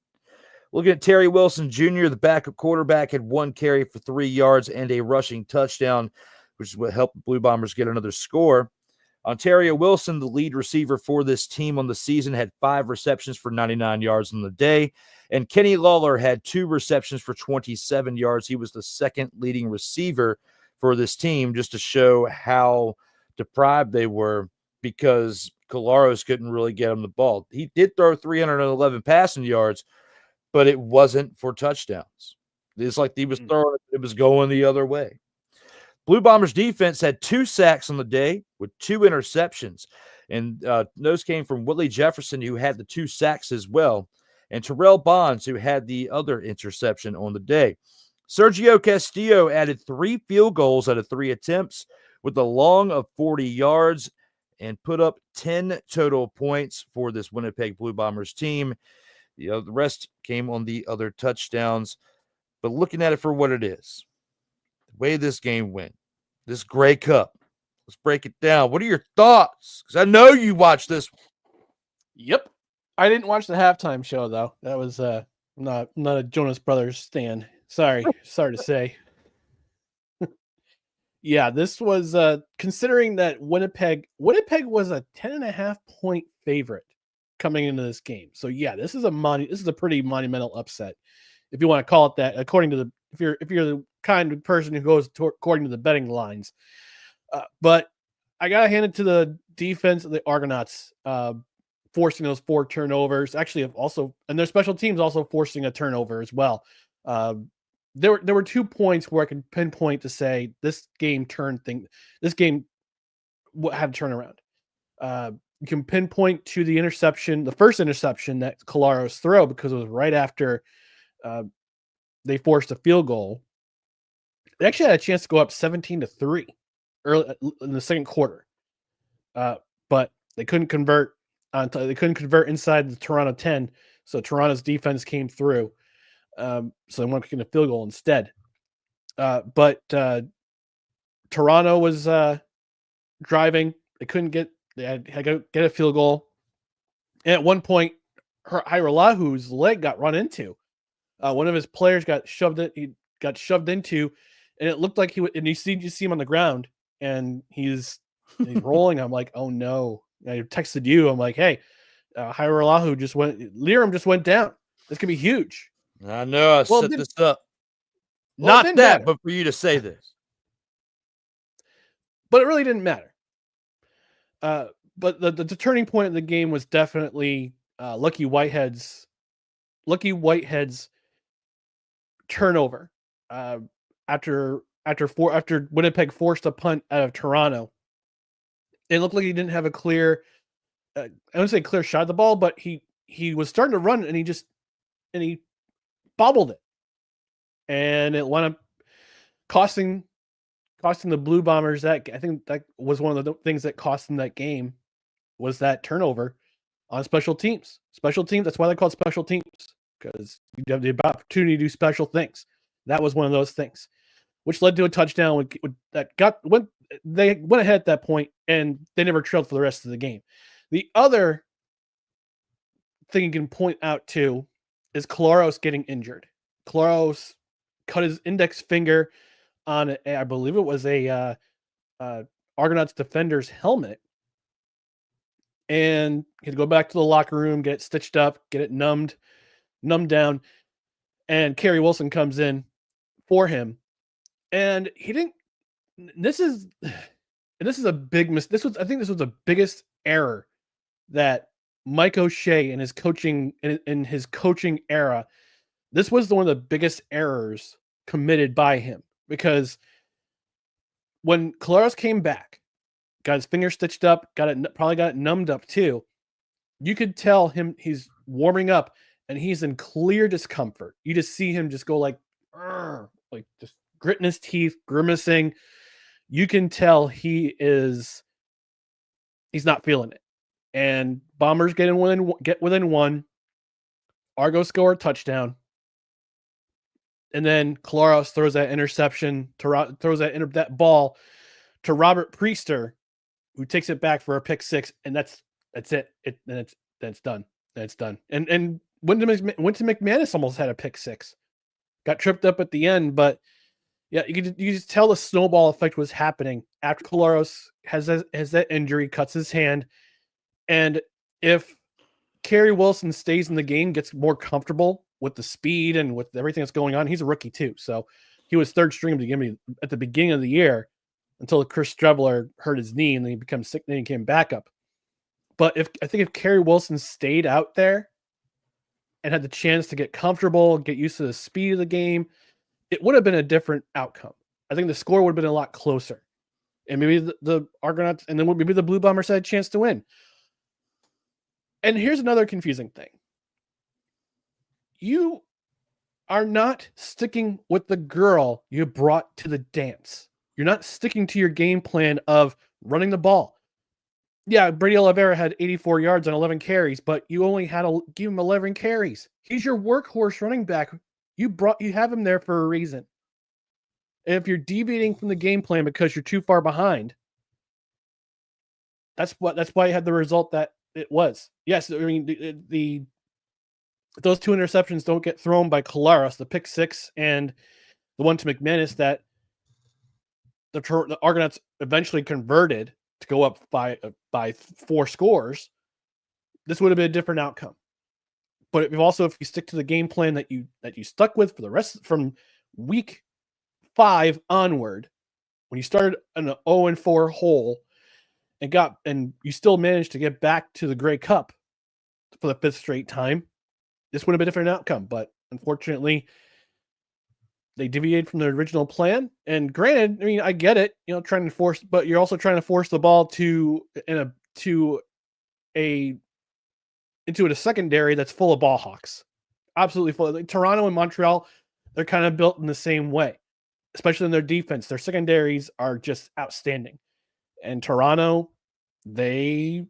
Looking at Terry Wilson Jr., the backup quarterback, had 1 carry for 3 yards and a rushing touchdown, which is what helped the Blue Bombers get another score. Ontario Wilson, the lead receiver for this team on the season, had 5 receptions for 99 yards on the day. And Kenny Lawler had 2 receptions for 27 yards. He was the second leading receiver for this team, just to show how deprived they were because Colaros couldn't really get him the ball. He did throw 311 passing yards, but it wasn't for touchdowns. It's like he was throwing it was going the other way. Blue Bombers defense had 2 sacks on the day with 2 interceptions. And those came from Whitley Jefferson, who had the 2 sacks as well, and Terrell Bonds, who had the other interception on the day. Sergio Castillo added 3 field goals out of 3 attempts with a long of 40 yards and put up 10 total points for this Winnipeg Blue Bombers team. The rest came on the other touchdowns. But looking at it for what it is, the way this game went, this Grey Cup, let's break it down. What are your thoughts? Because I know you watched this. Yep. I didn't watch the halftime show, though. That was not a Jonas Brothers stan. Sorry to say. Yeah, this was considering that Winnipeg was a 10.5 point favorite coming into this game. So yeah, this is a pretty monumental upset, if you want to call it that. According to if you're the kind of person who goes according to the betting lines, but I gotta hand it to the defense of the Argonauts, forcing those 4 turnovers. Actually, and their special teams also forcing a turnover as well. There were 2 points where I can pinpoint to say this game had a turnaround. You can pinpoint to the first interception that Colaros threw, because it was right after they forced a field goal. They actually had a chance to go up 17-3 early in the second quarter, but they couldn't convert. They couldn't convert inside the Toronto 10, so Toronto's defense came through. So they went kicking a field goal instead. But Toronto was driving. They had to get a field goal. And at one point, Hiralahu leg got run into. One of his players got shoved into, and it looked like you see him on the ground, and he's rolling. I'm like, oh no. I texted you. I'm like, hey, Hiralahu Liram just went down. This could be huge. I know I set this up. Not that, matter. But for you to say this. But it really didn't matter. But the turning point of the game was definitely Lucky Whitehead's turnover. After Winnipeg forced a punt out of Toronto. It looked like he didn't have a clear, I wouldn't say clear shot at the ball, but he was starting to run, and he bobbled it, and it wound up costing the Blue Bombers that. I think that was one of the things that cost them that game, was that turnover on special teams. Special teams. That's why they're called special teams, because you have the opportunity to do special things. That was one of those things, which led to a touchdown they went ahead at that point, and they never trailed for the rest of the game. The other thing you can point out too is Colaros getting injured. Colaros cut his index finger on I believe it was a Argonauts defender's helmet, and he had to go back to the locker room, get it stitched up, get it numbed down, and Kerry Wilson comes in for him, and he didn't. This is a big mistake. I think this was the biggest error that Mike O'Shea in his coaching era. This was one of the biggest errors committed by him, because when Colaros came back, got his finger stitched up, probably got it numbed up too. You could tell he's warming up, and he's in clear discomfort. You just see him just go like just gritting his teeth, grimacing. You can tell he's not feeling it. And Bombers get within 1. Argo score a touchdown. And then Colaros throws that interception, throws that ball to Robert Priester, who takes it back for a pick 6, and that's it. And it's That's done. That's done. And Winston McManus almost had a pick six. Got tripped up at the end, but yeah, you could just tell the snowball effect was happening after Collaros has that injury, cuts his hand, and if Kerry Wilson stays in the game, gets more comfortable with the speed and with everything that's going on, he's a rookie too, so he was third string at the beginning of the year until Chris Streveler hurt his knee and then he became sick, and then he came back up. But I think if Kerry Wilson stayed out there and had the chance to get comfortable, get used to the speed of the game, it would have been a different outcome. I think the score would have been a lot closer. And maybe the Argonauts, and then maybe the Blue Bombers had a chance to win. And here's another confusing thing. You are not sticking with the girl you brought to the dance. You're not sticking to your game plan of running the ball. Yeah, Brady Oliveira had 84 yards on 11 carries, but you only had to give him 11 carries. He's your workhorse running back. You have him there for a reason. And if you're deviating from the game plan because you're too far behind, that's why you had the result that it was. Yes, I mean those two interceptions don't get thrown by Collaros, the pick six and the one to McManus that the Argonauts eventually converted to go up by 4 scores. This would have been a different outcome. But if you stick to the game plan that you stuck with for the rest from week 5 onward, when you started an 0-4 hole and you still managed to get back to the Grey Cup for the 5th straight time, this would have been a different outcome. But unfortunately, they deviated from their original plan. And granted, I mean, I get it, but you're also trying to force the ball into a secondary that's full of ball hawks. Absolutely full. Like Toronto and Montreal, they're kind of built in the same way, especially in their defense. Their secondaries are just outstanding. And Toronto, they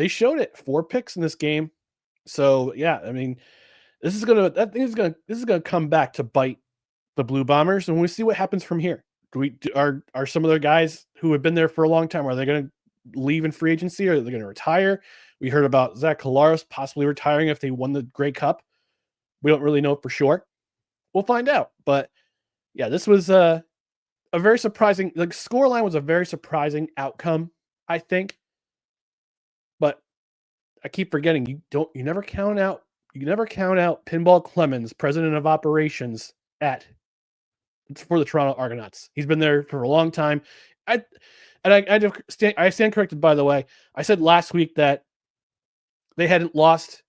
showed it. 4 picks in this game. So yeah, I mean, this is gonna come back to bite the Blue Bombers, and we see what happens from here. Are some of their guys who have been there for a long time, are they going to leave in free agency, or are they going to retire? We heard about Zach Collaros possibly retiring if they won the Grey Cup. We don't really know for sure. We'll find out. But yeah, this was a very surprising. The scoreline was a very surprising outcome, I think. But I keep forgetting you never count out Pinball Clemens, president of operations for the Toronto Argonauts. He's been there for a long time. I stand corrected, by the way. I said last week that they hadn't lost.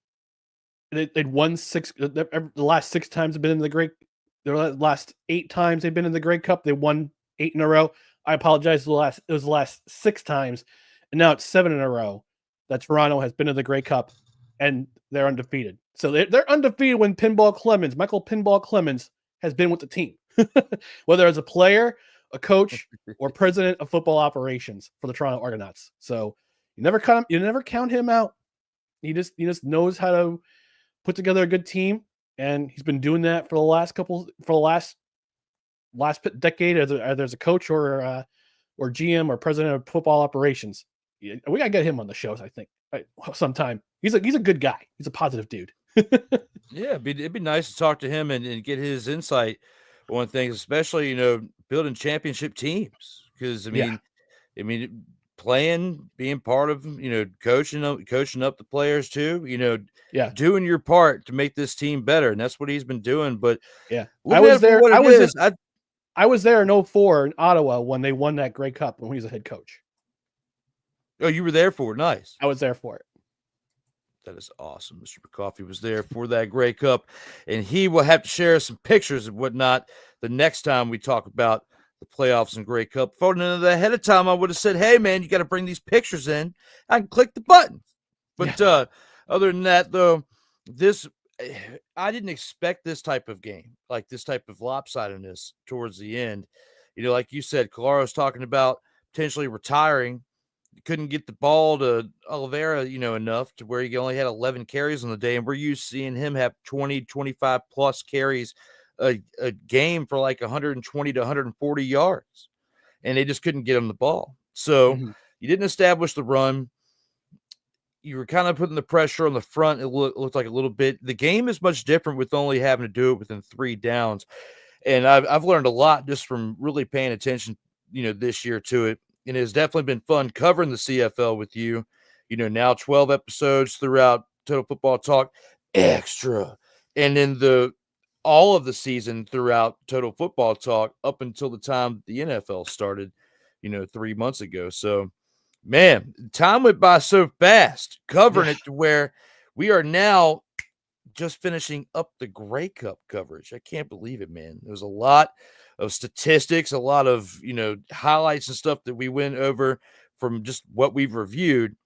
They'd won 6. The last 6 times they've been in the Grey. The last 8 times they've been in the Grey Cup, they won 8 in a row. I apologize. It was the last 6 times, and now it's 7 in a row that Toronto has been in the Grey Cup, and they're undefeated. So they're undefeated when Michael Pinball Clemens has been with the team, whether as a player, a coach, or president of football operations for the Toronto Argonauts. So you never count him out. He just knows how to put together a good team, and he's been doing that for the last decade, either as a coach or GM or president of football operations. We gotta get him on the shows, I think, sometime. He's a good guy. He's a positive dude. Yeah, it'd be nice to talk to him and get his insight on things, especially building championship teams. Because I mean, playing, being part of coaching up the players too. Doing your part to make this team better, and that's what he's been doing. But yeah, I was there in 2004 in Ottawa when they won that Grey Cup when he was a head coach. Oh, you were there for it. Nice. I was there for it. That is awesome. Mr. McCarthy was there for that Grey Cup, and he will have to share some pictures and whatnot the next time we talk about the playoffs and Grey Cup. If I would ahead of time, I would have said, hey, man, you got to bring these pictures in. I can click the button. But other than that, though, I didn't expect this type of game, like this type of lopsidedness towards the end. Like you said, Collaros talking about potentially retiring. Couldn't get the ball to Oliveira, enough to where he only had 11 carries on the day. And we're used to seeing him have 20, 25 plus carries a game for like 120 to 140 yards. And they just couldn't get him the ball. So you didn't establish the run. you were kind of putting the pressure on the front. It looked like a little bit. The game is much different with only having to do it within 3 downs. And I've learned a lot just from really paying attention, this year to it. And it's definitely been fun covering the CFL with you. Now 12 episodes throughout Total Football Talk Extra. And then all of the season throughout Total Football Talk up until the time the NFL started, 3 months ago. So, man, time went by so fast covering it to where we are now just finishing up the Grey Cup coverage. I can't believe it, man. There's a lot of statistics, a lot of, highlights and stuff that we went over from just what we've reviewed.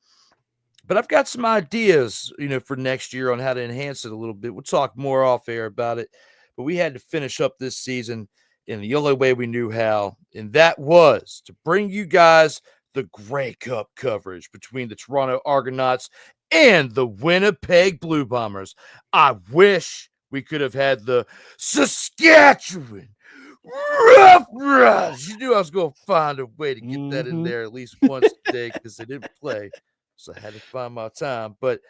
But I've got some ideas, for next year on how to enhance it a little bit. We'll talk more off air about it. But we had to finish up this season in the only way we knew how, and that was to bring you guys the Grey Cup coverage between the Toronto Argonauts and the Winnipeg Blue Bombers. I wish we could have had the Saskatchewan Roughriders. You knew I was going to find a way to get that in there at least once today because they didn't play, so I had to find my time. But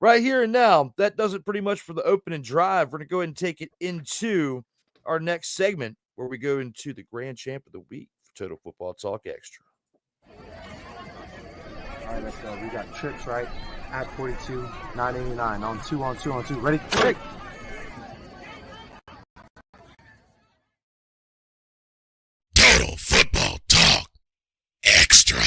right here and now, that does it pretty much for the opening drive. We're going to go ahead and take it into our next segment where we go into the Grand Champ of the Week for Total Football Talk Extra. All right, let's go. We got trips, right? At 42, 989 on 2. Ready? Hey! Total Football Talk Extra.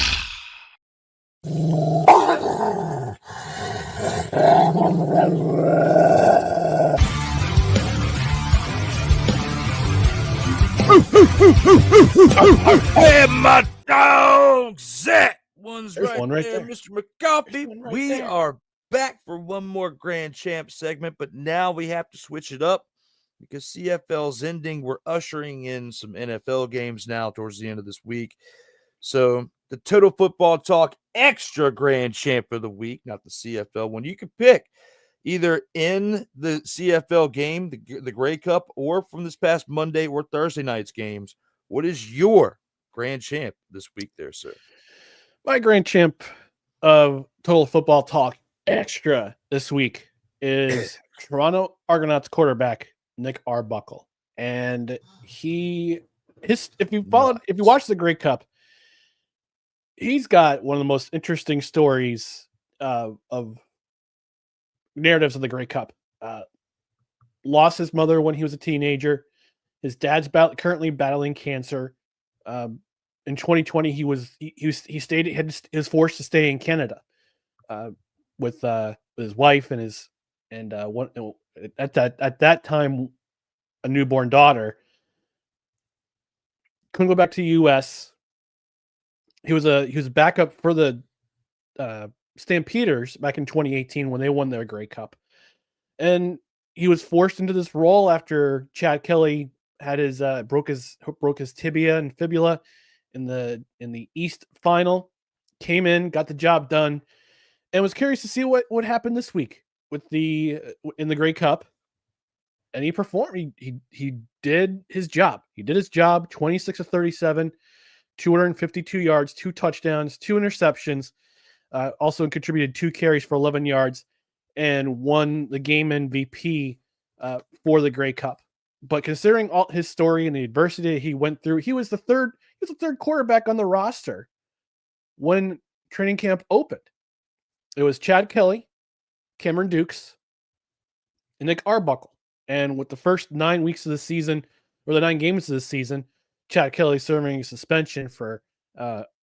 Where my dog's at? There's one right there, Mr. McCarthy. We are back for one more Grand Champ segment, but now we have to switch it up because CFL's ending. We're ushering in some NFL games now towards the end of this week. So the Total Football Talk Extra Grand Champ of the Week, not the CFL one. You can pick either in the CFL game, the Grey Cup, or from this past Monday or Thursday night's games. What is your Grand Champ this week there, sir? My Grand Champ of Total Football Talk Extra this week is Toronto Argonauts quarterback Nick Arbuckle. And if you watch the Grey Cup, he's got one of the most interesting stories of narratives of the Grey Cup. Lost his mother when he was a teenager. His dad's currently battling cancer. In 2020, he was forced to stay in Canada with his wife and at that time a newborn daughter. Couldn't go back to the U.S. He was backup for the Stampeders back in 2018 when they won their Grey Cup, and he was forced into this role after Chad Kelly had his broke his tibia and fibula in the East final. Came in, got the job done, and was curious to see what happened this week in the Grey Cup. And he performed. He did his job. He did his job. 26 of 37, 252 yards, 2 touchdowns, 2 interceptions. Also contributed 2 carries for 11 yards, and won the game MVP for the Grey Cup. But considering all his story and the adversity he went through, he was the third quarterback on the roster when training camp opened. It was Chad Kelly, Cameron Dukes, and Nick Arbuckle. And with the first 9 weeks of the season, or the 9 games of the season, Chad Kelly serving a suspension for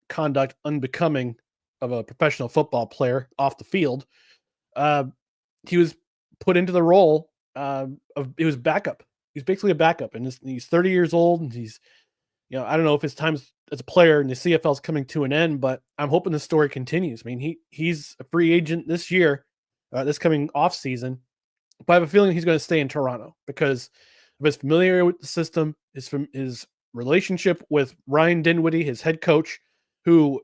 conduct unbecoming of a professional football player off the field. He was put into the role he was backup. He's basically a backup, and he's 30 years old, and he's, I don't know if his time as a player in the CFL is coming to an end, but I'm hoping the story continues. I mean, he's a free agent this year, this coming off season, but I have a feeling he's going to stay in Toronto because of his familiarity with the system, his relationship with Ryan Dinwiddie, his head coach, who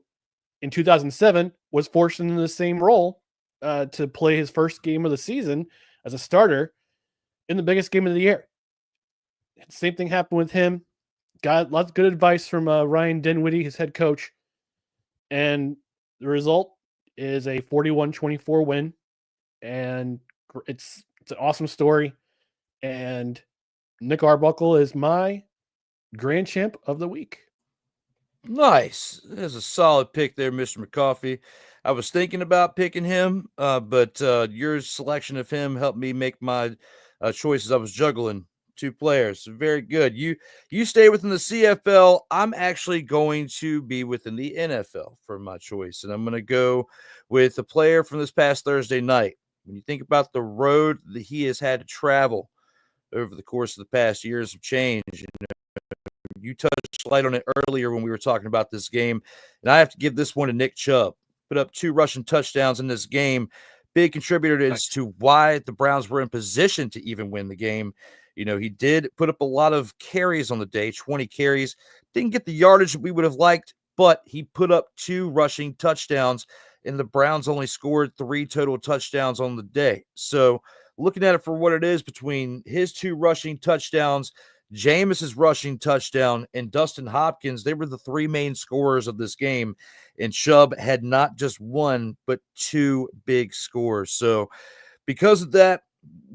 in 2007 was forced into the same role to play his first game of the season as a starter in the biggest game of the year. Same thing happened with him. Got lots of good advice from Ryan Dinwiddie, his head coach. And the result, is a 41-24 win, and it's an awesome story. And Nick Arbuckle is my grand champ of the week. Nice. That's a solid pick there, Mr. McCarthy. I was thinking about picking him, but your selection of him helped me make my choices. I was juggling two players. Very good. You stay within the CFL. I'm actually going to be within the NFL for my choice, and I'm going to go with a player from this past Thursday night. When you think about the road that he has had to travel over the course of the past years of change, you touched light on it earlier when we were talking about this game, and I have to give this one to Nick Chubb. Put up 2 rushing touchdowns in this game. Big contributor as to why the Browns were in position to even win the game. You know, he did put up a lot of carries on the day, 20 carries. Didn't get the yardage that we would have liked, but he put up 2 rushing touchdowns, and the Browns only scored 3 total touchdowns on the day. So looking at it for what it is, between his 2 rushing touchdowns, Jameis's rushing touchdown, and Dustin Hopkins, they were the 3 main scorers of this game. And Chubb had not just 1, but 2 big scores. So because of that,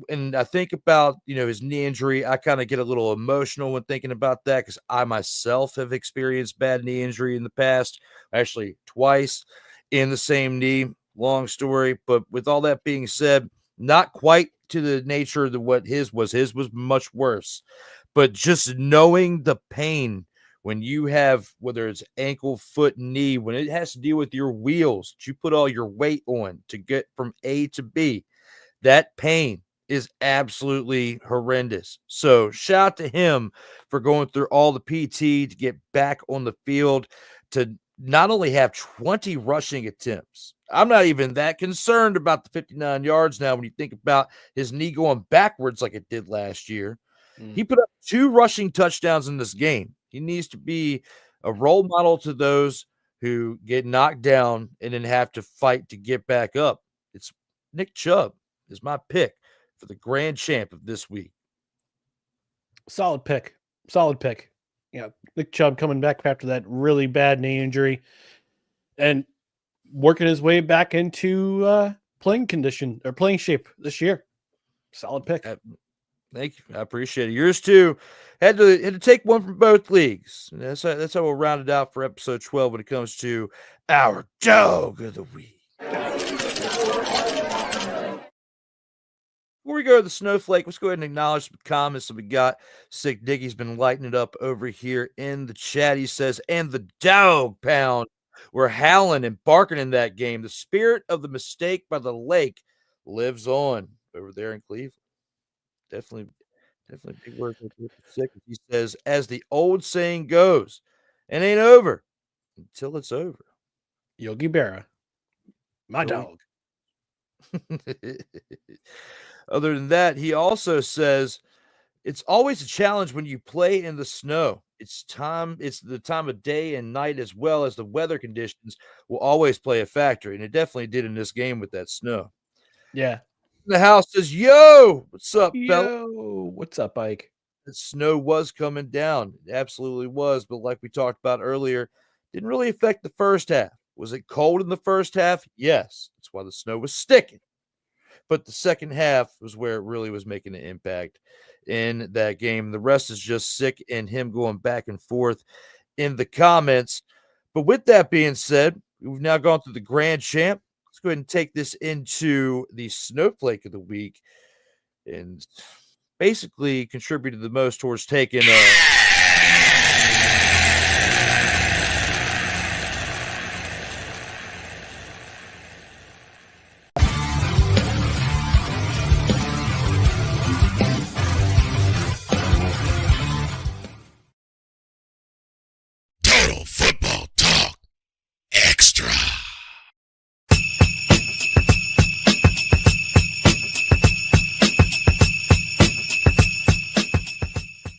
and I think about, his knee injury, I kind of get a little emotional when thinking about that, because I myself have experienced bad knee injury in the past, actually twice in the same knee. Long story. But with all that being said, not quite to the nature of what his was. His was much worse. But just knowing the pain when you have, whether it's ankle, foot, knee, when it has to deal with your wheels that you put all your weight on to get from A to B, that pain is absolutely horrendous. So shout out to him for going through all the PT to get back on the field, to not only have 20 rushing attempts. I'm not even that concerned about the 59 yards now when you think about his knee going backwards like it did last year. He put up 2 rushing touchdowns in this game. He needs to be a role model to those who get knocked down and then have to fight to get back up. It's Nick Chubb is my pick for the grand champ of this week. Solid pick. Nick Chubb coming back after that really bad knee injury and working his way back into playing condition or playing shape this year. Solid pick. Thank you. I appreciate it. Yours too. Had to take one from both leagues. And that's how we'll round it out for episode 12 when it comes to our dog of the week. Before we go to the snowflake, let's go ahead and acknowledge some comments that we got. Sick Diggie's been lighting it up over here in the chat. He says, and the dog pound were howling and barking in that game. The spirit of the mistake by the lake lives on over there in Cleveland. Definitely big word for Sick. He says, as the old saying goes, it ain't over until it's over. Yogi Berra, my dog. Other than that, he also says, it's always a challenge when you play in the snow. It's the time of day and night, as well as the weather conditions will always play a factor. And it definitely did in this game with that snow. Yeah. The house says, yo, what's up, fella? Yo, what's up, Ike? The snow was coming down. It absolutely was. But like we talked about earlier, didn't really affect the first half. Was it cold in the first half? Yes. That's why the snow was sticking. But the second half was where it really was making an impact in that game. The rest is just Sick and him going back and forth in the comments. But with that being said, we've now gone through the grand champ. Let's go ahead and take this into the snowflake of the week, and basically contributed the most towards taking Total Football Talk Extra.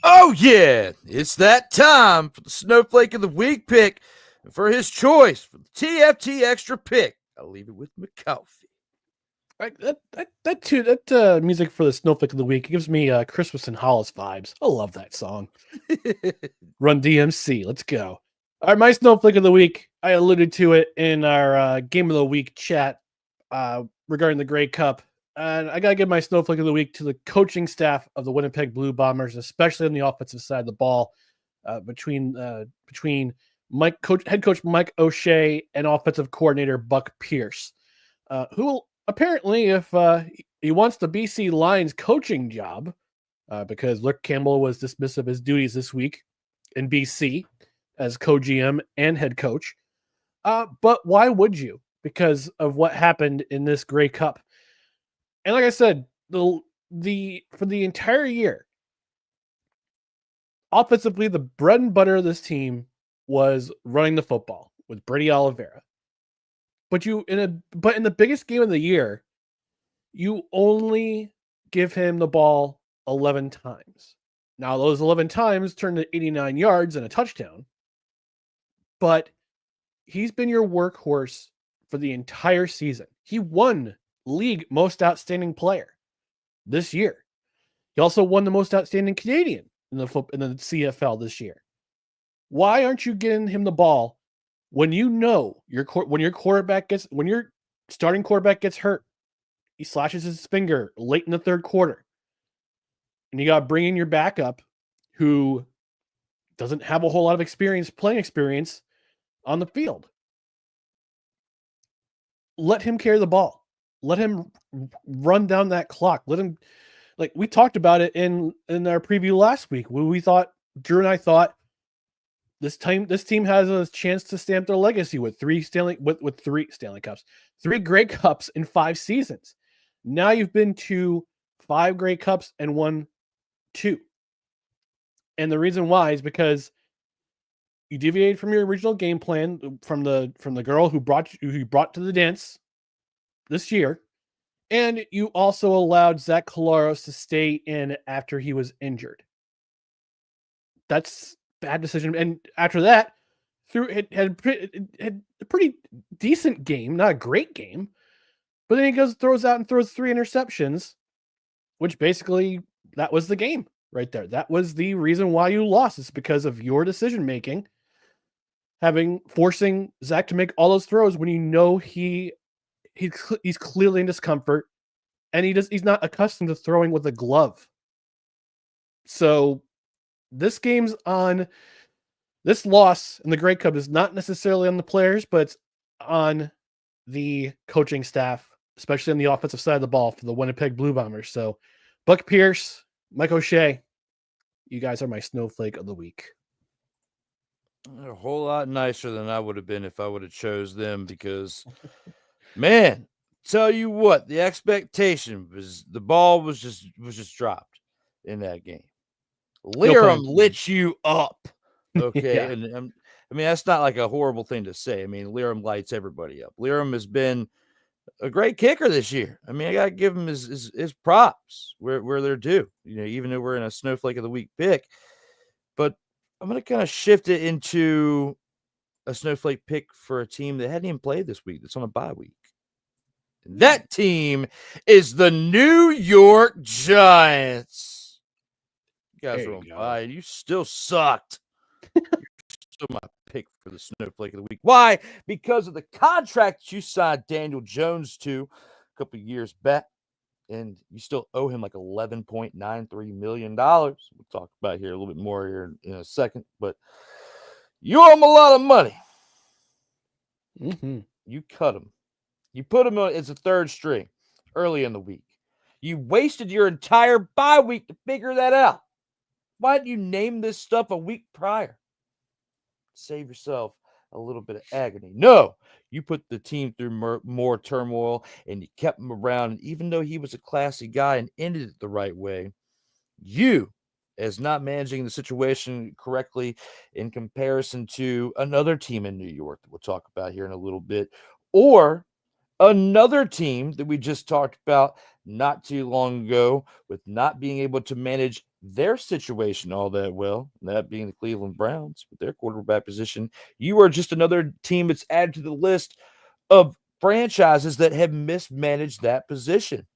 Oh, yeah, it's that time for the Snowflake of the Week pick. And for his choice for the TFT Extra pick, I'll leave it with McCarthy. That music for the Snowflake of the Week gives me Christmas in Hollis vibes. I love that song. Run DMC, let's go. All right, my snowflake of the week. I alluded to it in our game of the week chat regarding the Grey Cup. And I got to give my snowflake of the week to the coaching staff of the Winnipeg Blue Bombers, especially on the offensive side of the ball, between head coach Mike O'Shea and offensive coordinator Buck Pierce, who will apparently, if he wants the BC Lions coaching job, because Luke Campbell was dismissed of his duties this week in BC as co-GM and head coach. But why would you? Because of what happened in this Grey Cup. And like I said, for the entire year, offensively, the bread and butter of this team was running the football with Brady Oliveira. But in the biggest game of the year, you only give him the ball 11 times. Now, those 11 times turned to 89 yards and a touchdown. But he's been your workhorse for the entire season. He won league most outstanding player this year. He also won the most outstanding Canadian in the CFL this year. Why aren't you getting him the ball when you know when your starting quarterback gets hurt? He slashes his finger late in the third quarter. And you got to bring in your backup who doesn't have a whole lot of playing experience on the field. Let him carry the ball. Let him run down that clock. Let him, like we talked about it in our preview last week, when Drew and I thought this team has a chance to stamp their legacy with three Stanley Cups, 3 Grey Cups in 5 seasons. Now you've been to 5 Grey Cups and won 2. And the reason why is because you deviated from your original game plan from the girl who brought to the dance this year, and you also allowed Zach Collaros to stay in after he was injured. That's a bad decision. And after that, had a pretty decent game, not a great game, but then he throws 3 interceptions, which basically that was the game right there. That was the reason why you lost. It's because of your decision making. Forcing Zach to make all those throws when you know he's clearly in discomfort, and he's not accustomed to throwing with a glove. So this loss in the Grey Cup is not necessarily on the players, but it's on the coaching staff, especially on the offensive side of the ball for the Winnipeg Blue Bombers. So Buck Pierce, Mike O'Shea, you guys are my snowflake of the week. A whole lot nicer than I would have been if I would have chose them, because, man, tell you what, the expectation was the ball was just dropped in that game. Liram lit you up, okay? Yeah. And I mean, that's not like a horrible thing to say. I mean, Liram lights everybody up. Liram has been a great kicker this year. I mean, I got to give him his props where they're due, even though we're in a snowflake of the week pick. But I'm going to kind of shift it into a snowflake pick for a team that hadn't even played this week, that's on a bye week. And that team is the New York Giants. You guys are on bye, and you still sucked. You're still my pick for the snowflake of the week. Why? Because of the contract that you signed Daniel Jones to a couple of years back. And you still owe him like $11.93 million. We'll talk about here a little bit more here in a second. But you owe him a lot of money. Mm-hmm. You cut him. You put him as a third string early in the week. You wasted your entire bye week to figure that out. Why didn't you name this stuff a week prior? Save yourself a little bit of agony. No, you put the team through more turmoil, and you kept him around. And even though he was a classy guy and ended it the right way, you, as not managing the situation correctly in comparison to another team in New York that we'll talk about here in a little bit, or another team that we just talked about not too long ago with not being able to manage their situation all that well, that being the Cleveland Browns with their quarterback position. You are just another team that's added to the list of franchises that have mismanaged that position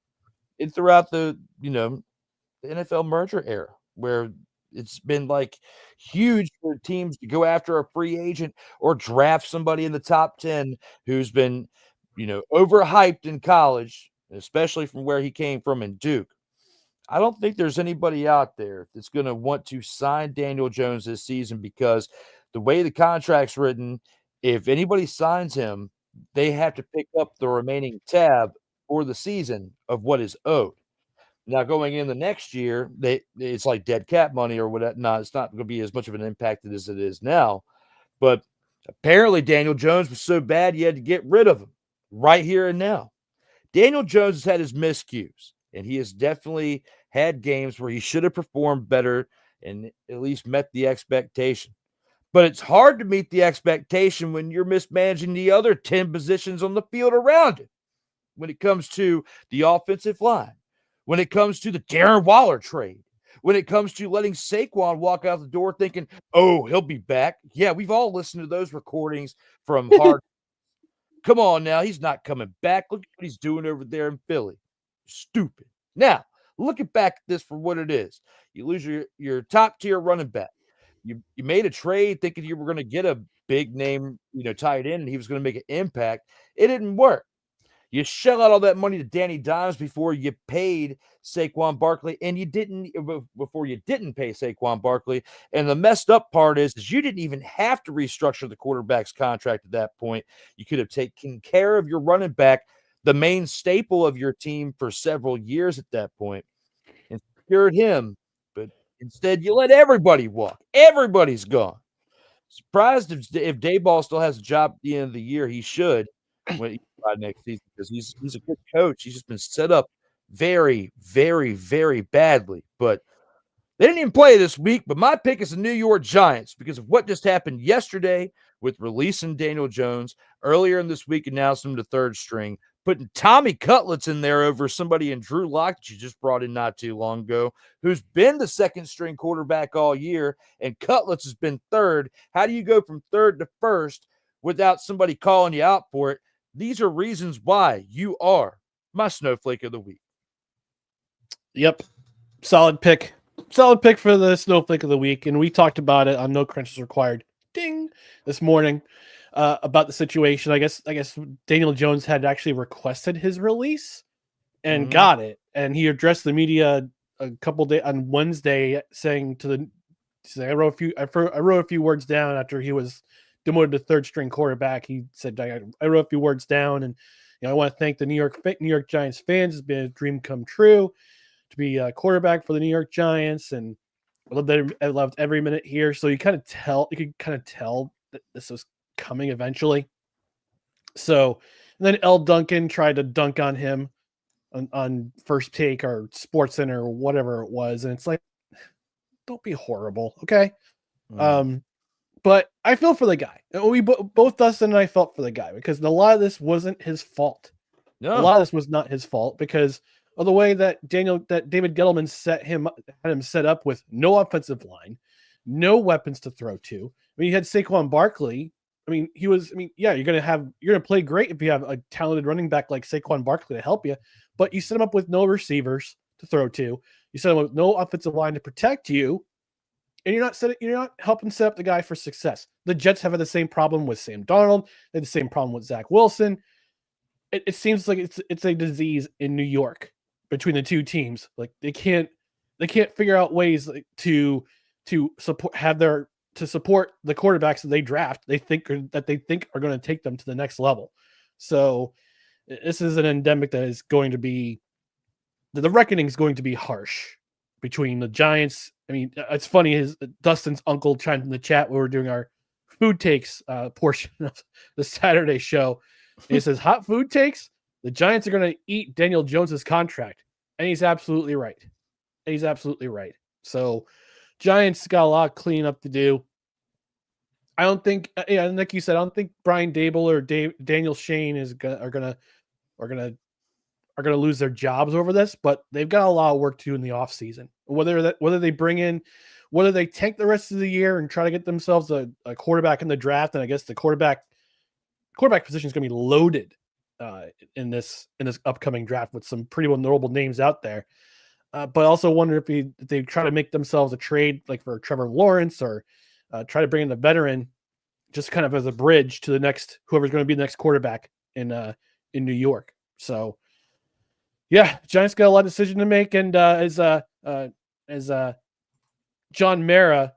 and throughout the NFL merger era, where It's been like huge for teams to go after a free agent or draft somebody in the top 10 who's been, overhyped in college, especially from where he came from in Duke. I don't think there's anybody out there that's going to want to sign Daniel Jones this season because the way the contract's written, if anybody signs him, they have to pick up the remaining tab for the season of what is owed. Now, going in the next year, it's like dead cat money or whatever. No, it's not going to be as much of an impact as it is now. But apparently, Daniel Jones was so bad you had to get rid of him right here and now. Daniel Jones has had his miscues, and he has definitely had games where he should have performed better and at least met the expectation. But it's hard to meet the expectation when you're mismanaging the other 10 positions on the field around it. When it comes to the offensive line, when it comes to the Darren Waller trade, when it comes to letting Saquon walk out the door thinking, oh, he'll be back. Yeah, we've all listened to those recordings from hard. Come on now, he's not coming back. Look at what he's doing over there in Philly. Stupid. Now, looking back at this for what it is. You lose your top tier running back. You made a trade thinking you were going to get a big name, tight end, and he was going to make an impact. It didn't work. You shell out all that money to Danny Dimes before you paid Saquon Barkley, and before you didn't pay Saquon Barkley. And the messed up part is you didn't even have to restructure the quarterback's contract at that point. You could have taken care of your running back, the main staple of your team for several years at that point, and secured him. But instead, you let everybody walk. Everybody's gone. Surprised if Dayball still has a job at the end of the year. He should next season because he's a good coach. He's just been set up very, very, very badly. But they didn't even play this week. But my pick is the New York Giants because of what just happened yesterday with releasing Daniel Jones. Earlier in this week, announcing him to third string, putting Tommy Cutlets in there over somebody in Drew Lock that you just brought in not too long ago, who's been the second string quarterback all year, and Cutlets has been third. How do you go from third to first without somebody calling you out for it? These are reasons why you are my snowflake of the week. Yep. Solid pick. Solid pick for the snowflake of the week. And we talked about it on No Crunches Required. Ding. This morning about the situation. I guess Daniel Jones had actually requested his release and got it. And he addressed the media a couple days on Wednesday saying I wrote a few words down after he was demoted to third string quarterback. He said, I wrote a few words down, and I want to thank the New York Giants fans. It's been a dream come true to be a quarterback for the New York Giants, and I loved every minute here. So you could kind of tell that this was coming eventually. So and then L. Duncan tried to dunk on him on First Take or SportsCenter or whatever it was, and it's like, don't be horrible, okay? But I feel for the guy. We both Dustin and I felt for the guy because a lot of this wasn't his fault. No. A lot of this was not his fault because of the way that David Gettleman had him set up with no offensive line, no weapons to throw to. I mean, you had Saquon Barkley. You're going to play great if you have a talented running back like Saquon Barkley to help you, but you set him up with no receivers to throw to. You set him up with no offensive line to protect you. And you're not helping set up the guy for success. The Jets have had the same problem with Sam Darnold. They had the same problem with Zach Wilson. It seems like it's a disease in New York between the two teams. Like they can't figure out ways to support the quarterbacks that they draft. They think are going to take them to the next level. So this is an endemic that is going to be the reckoning is going to be harsh between the Giants. It's funny. Dustin's uncle chimed in the chat when we were doing our food takes portion of the Saturday show. He says, hot food takes? The Giants are going to eat Daniel Jones's contract. And he's absolutely right. So Giants got a lot of cleaning up to do. I don't think, like you said, I don't think Brian Dable or Daniel Shane are gonna lose their jobs over this, but they've got a lot of work to do in the offseason. Whether they tank the rest of the year and try to get themselves a quarterback in the draft, and I guess the quarterback position is going to be loaded in this upcoming draft with some pretty notable names out there. But I also wonder if they try to make themselves a trade like for Trevor Lawrence or try to bring in the veteran just kind of as a bridge to the next whoever's going to be the next quarterback in New York. So yeah, Giants got a lot of decision to make, and as John Mara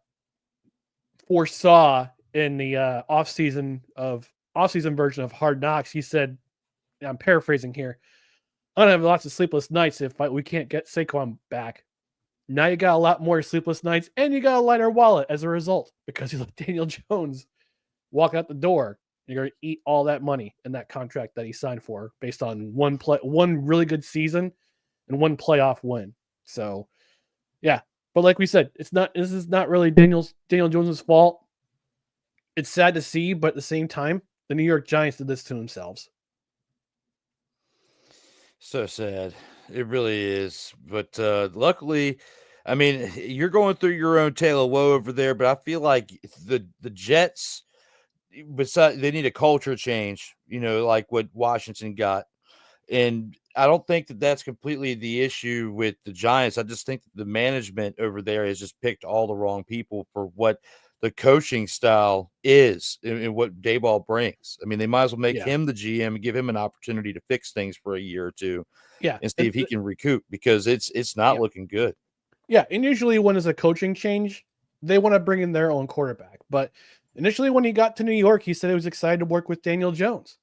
foresaw in the offseason version of Hard Knocks, he said, I'm paraphrasing here, I'm gonna have lots of sleepless nights if we can't get Saquon back. Now you got a lot more sleepless nights, and you got a lighter wallet as a result because you let Daniel Jones walk out the door. You're going to eat all that money and that contract that he signed for based on one really good season and one playoff win. So, yeah. But like we said, this is not really Daniel Jones' fault. It's sad to see, but at the same time, the New York Giants did this to themselves. So sad. It really is. But luckily, I mean, you're going through your own tale of woe over there, but I feel like the Jets, besides, they need a culture change, like what Washington got. And I don't think that that's completely the issue with the Giants. I just think that the management over there has just picked all the wrong people for what the coaching style is and what Dayball brings. I mean, they might as well make him the GM and give him an opportunity to fix things for a year or two. Yeah. And see if he can recoup, because it's not looking good. Yeah. And usually when it's a coaching change, they want to bring in their own quarterback. But initially when he got to New York, he said he was excited to work with Daniel Jones.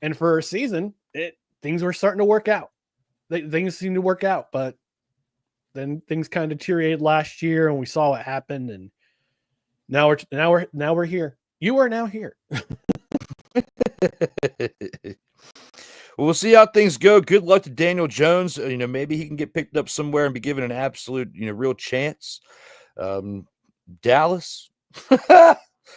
And for a season, things were starting to work out. Things seemed to work out, but then things kind of deteriorated last year, and we saw what happened. And now we're here. You are now here. We'll see how things go. Good luck to Daniel Jones. Maybe he can get picked up somewhere and be given an absolute, real chance. Dallas.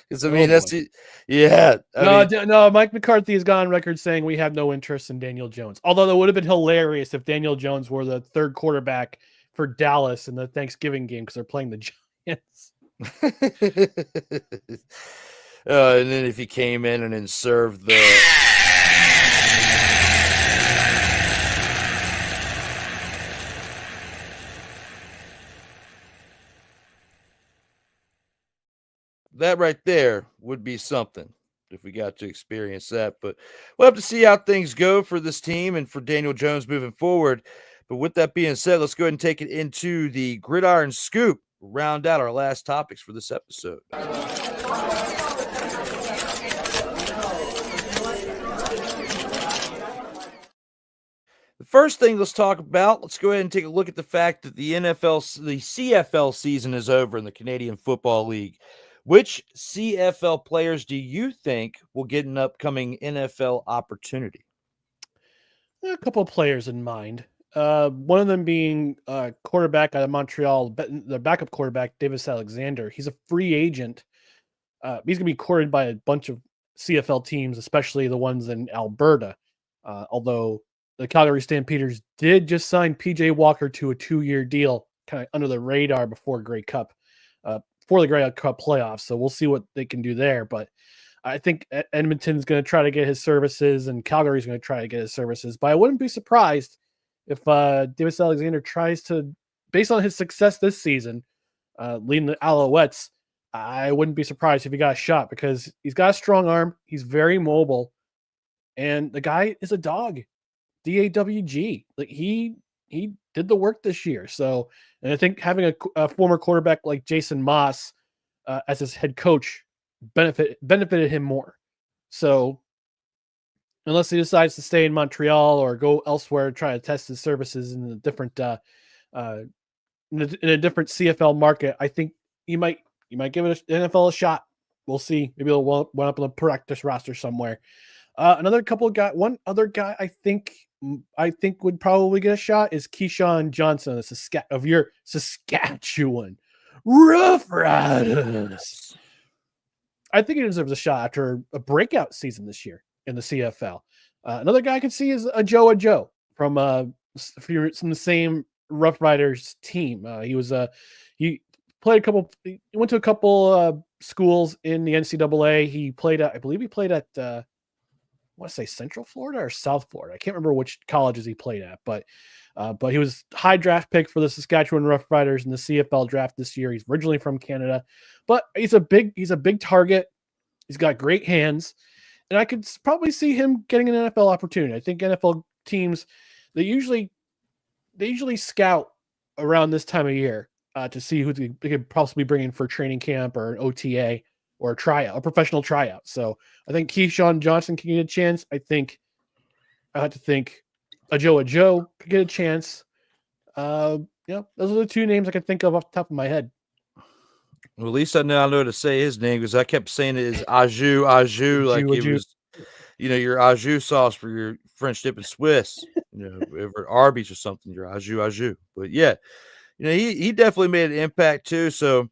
Because that's it. Yeah. No. Mike McCarthy has gone on record saying we have no interest in Daniel Jones. Although that would have been hilarious if Daniel Jones were the third quarterback for Dallas in the Thanksgiving game because they're playing the Giants. And then if he came in and then served the. That right there would be something if we got to experience that. But we'll have to see how things go for this team and for Daniel Jones moving forward. But with that being said, let's go ahead and take it into the Gridiron Scoop, round out our last topics for this episode. The first thing let's talk about, let's go ahead and take a look at the fact that the CFL season is over in the Canadian Football League. Which CFL players do you think will get an upcoming NFL opportunity? A couple of players in mind. One of them being quarterback out of Montreal, the backup quarterback, Davis Alexander. He's a free agent. He's going to be courted by a bunch of CFL teams, especially the ones in Alberta. Although the Calgary Stampeders did just sign PJ Walker to a 2-year deal, kind of under the radar before Grey Cup. For the Grey Cup playoffs. So we'll see what they can do there. But I think Edmonton's going to try to get his services and Calgary's going to try to get his services. But I wouldn't be surprised if Davis Alexander tries to, based on his success this season, leading the Alouettes, I wouldn't be surprised if he got a shot because he's got a strong arm. He's very mobile. And the guy is a dog. DAWG. Like he did the work this year. So, and I think having a former quarterback like Jason Moss as his head coach benefited him more. So, unless he decides to stay in Montreal or go elsewhere, try to test his services in a different in a different CFL market, I think you might give it an NFL a shot. We'll see. Maybe he'll wind up on the practice roster somewhere. One other guy I think would probably get a shot is Keyshawn Johnson of your Saskatchewan Rough Riders. I think he deserves a shot after a breakout season this year in the CFL. Another guy I could see is Joe from the same Rough Riders team. He went to a couple schools in the NCAA. I believe he played at I want to say Central Florida or South Florida. I can't remember which colleges he played at, but But he was high draft pick for the Saskatchewan Roughriders in the CFL draft this year. He's originally from Canada, but he's a big target. He's got great hands, and I could probably see him getting an NFL opportunity. I think NFL teams, they usually scout around this time of year to see who they could possibly bring in for training camp or an OTA or a tryout, a professional tryout. So I think Keyshawn Johnson can get a chance. I have to think Joe could get a chance. Those are the two names I can think of off the top of my head. Well, at least I know to say his name because I kept saying it as Aju, like it was, your au jus sauce for your French dip and Swiss, over at Arby's or something, your Aju. But yeah, he definitely made an impact too. So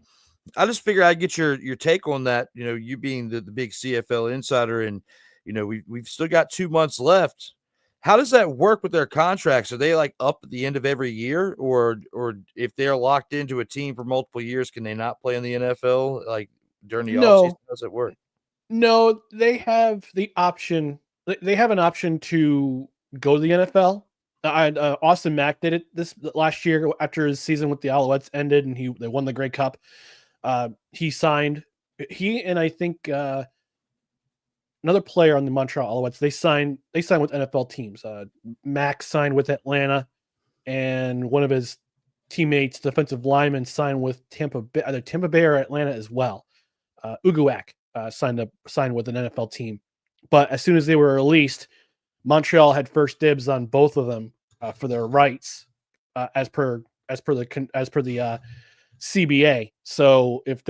I just figured I'd get your take on that. You being the big CFL insider, and we've still got 2 months left. How does that work with their contracts? Are they like up at the end of every year, or if they're locked into a team for multiple years, can they not play in the NFL like during the offseason? How does it work? No, they have the option. They have an option to go to the NFL. Austin Mack did it this last year after his season with the Alouettes ended, and they won the Grey Cup. He signed. He and I think another player on the Montreal Alouettes. They signed with NFL teams. Max signed with Atlanta, and one of his teammates, defensive lineman, signed with either Tampa Bay or Atlanta as well. Uguak signed with an NFL team, but as soon as they were released, Montreal had first dibs on both of them for their rights, as per the CBA. So if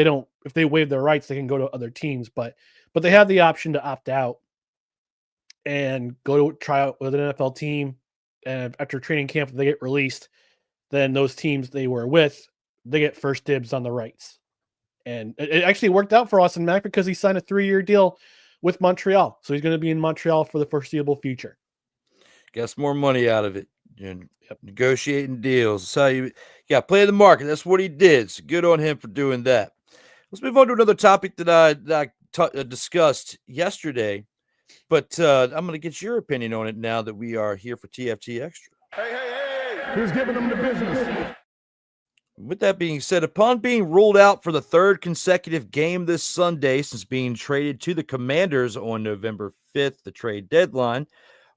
they waive their rights, they can go to other teams, but they have the option to opt out and go to try out with an NFL team. And after training camp, if they get released, then those teams they were with, they get first dibs on the rights. And it actually worked out for Austin Mack because he signed a 3-year deal with Montreal. So he's going to be in Montreal for the foreseeable future. Got some more money out of it. Negotiating deals. That's how you play the market. That's what he did. So good on him for doing that. Let's move on to another topic that I discussed yesterday, but I'm going to get your opinion on it now that we are here for TFT Extra. Hey, who's giving them the business? With that being said, upon being ruled out for the third consecutive game this Sunday since being traded to the Commanders on November 5th, the trade deadline,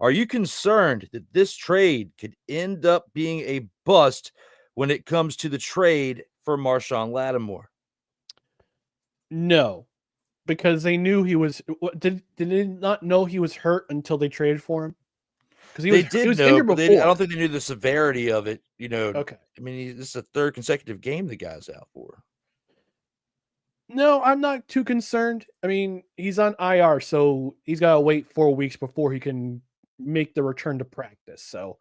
are you concerned that this trade could end up being a bust when it comes to the trade for Marshawn Lattimore? No, because they knew he was. Did they not know he was hurt until they traded for him? Because he was injured before. I don't think they knew the severity of it. Okay. I mean, this is the third consecutive game the guy's out for. No, I'm not too concerned. I mean, he's on IR, so he's got to wait 4 weeks before he can make the return to practice. So,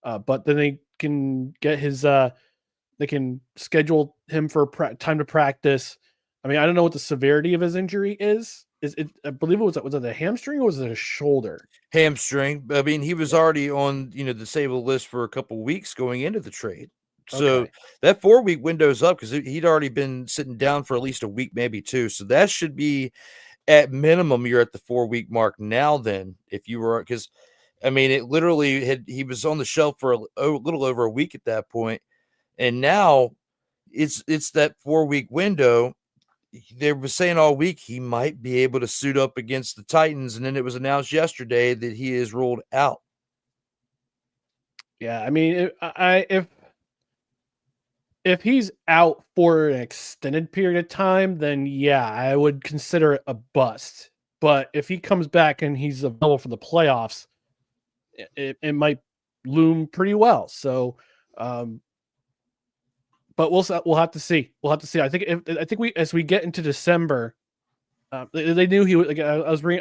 but then they can get they can schedule him for time to practice. I mean, I don't know what the severity of his injury is. I believe was it a hamstring or was it a shoulder? Hamstring. I mean, he was already on the disabled list for a couple of weeks going into the trade. So that 4-week window's up because he'd already been sitting down for at least a week, maybe 2. So that should be at minimum. You're at the 4-week mark now. Then, if you were, because I mean, it literally he was on the shelf for a little over a week at that point, and now it's that 4-week window. They were saying all week he might be able to suit up against the Titans, and then it was announced yesterday that he is ruled out. Yeah, I mean, if he's out for an extended period of time, then yeah, I would consider it a bust. But if he comes back and he's available for the playoffs, it might loom pretty well. So, but we'll have to see. We'll have to see. I think as we get into December, they knew he was. Like,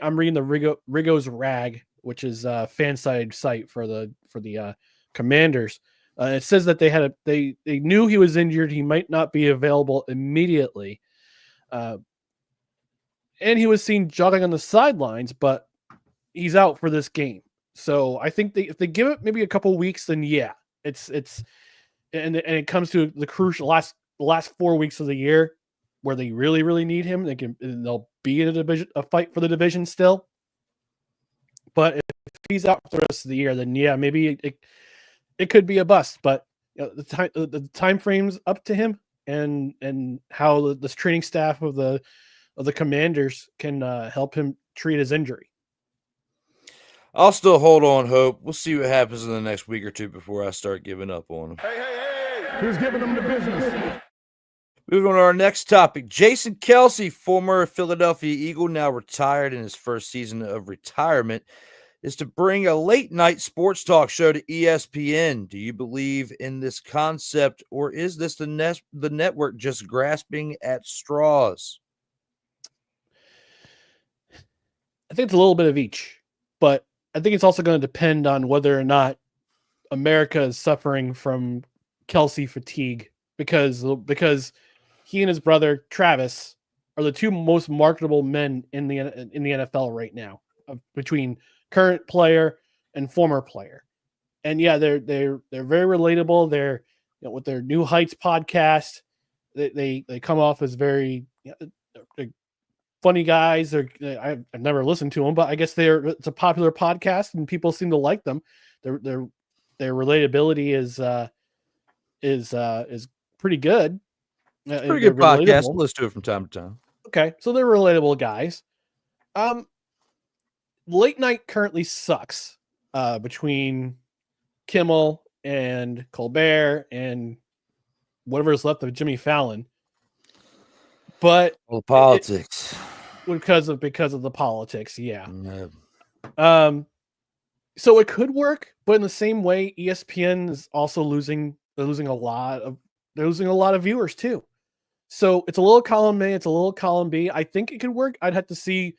I'm reading the Rigo's Rag, which is a fan side site for the Commanders. It says that they knew he was injured. He might not be available immediately, and he was seen jogging on the sidelines, but he's out for this game. So I think if they give it maybe a couple weeks, then yeah, and it comes to the crucial last 4 weeks of the year where they really, really need him. They'll be in a fight for the division still. But if he's out for the rest of the year, then yeah, maybe it could be a bust. But the time frame's up to him, and how this training staff of the Commanders can help him treat his injury. I'll still hold on hope. We'll see what happens in the next week or two before I start giving up on him. Who's giving them the business? Moving on to our next topic. Jason Kelce, former Philadelphia Eagle, now retired in his first season of retirement, is to bring a late-night sports talk show to ESPN. Do you believe in this concept, or is this the network just grasping at straws? I think it's a little bit of each, but I think it's also going to depend on whether or not America is suffering from Kelce fatigue, because he and his brother Travis are the two most marketable men in the NFL right now, between current player and former player. And yeah, they're very relatable. They're, with their New Heights podcast, they come off as very funny guys. I've never listened to them, but I guess it's a popular podcast and people seem to like them. Their relatability is pretty good. It's a pretty good podcast. We'll listen to it from time to time. Okay, so they're relatable guys. Late night currently sucks between Kimmel and Colbert and whatever's left of Jimmy Fallon. But politics. Because of the politics, yeah. So it could work, but in the same way, ESPN is also losing a lot of viewers too. So it's a little column A, it's a little column B. I think it could work. I'd have to see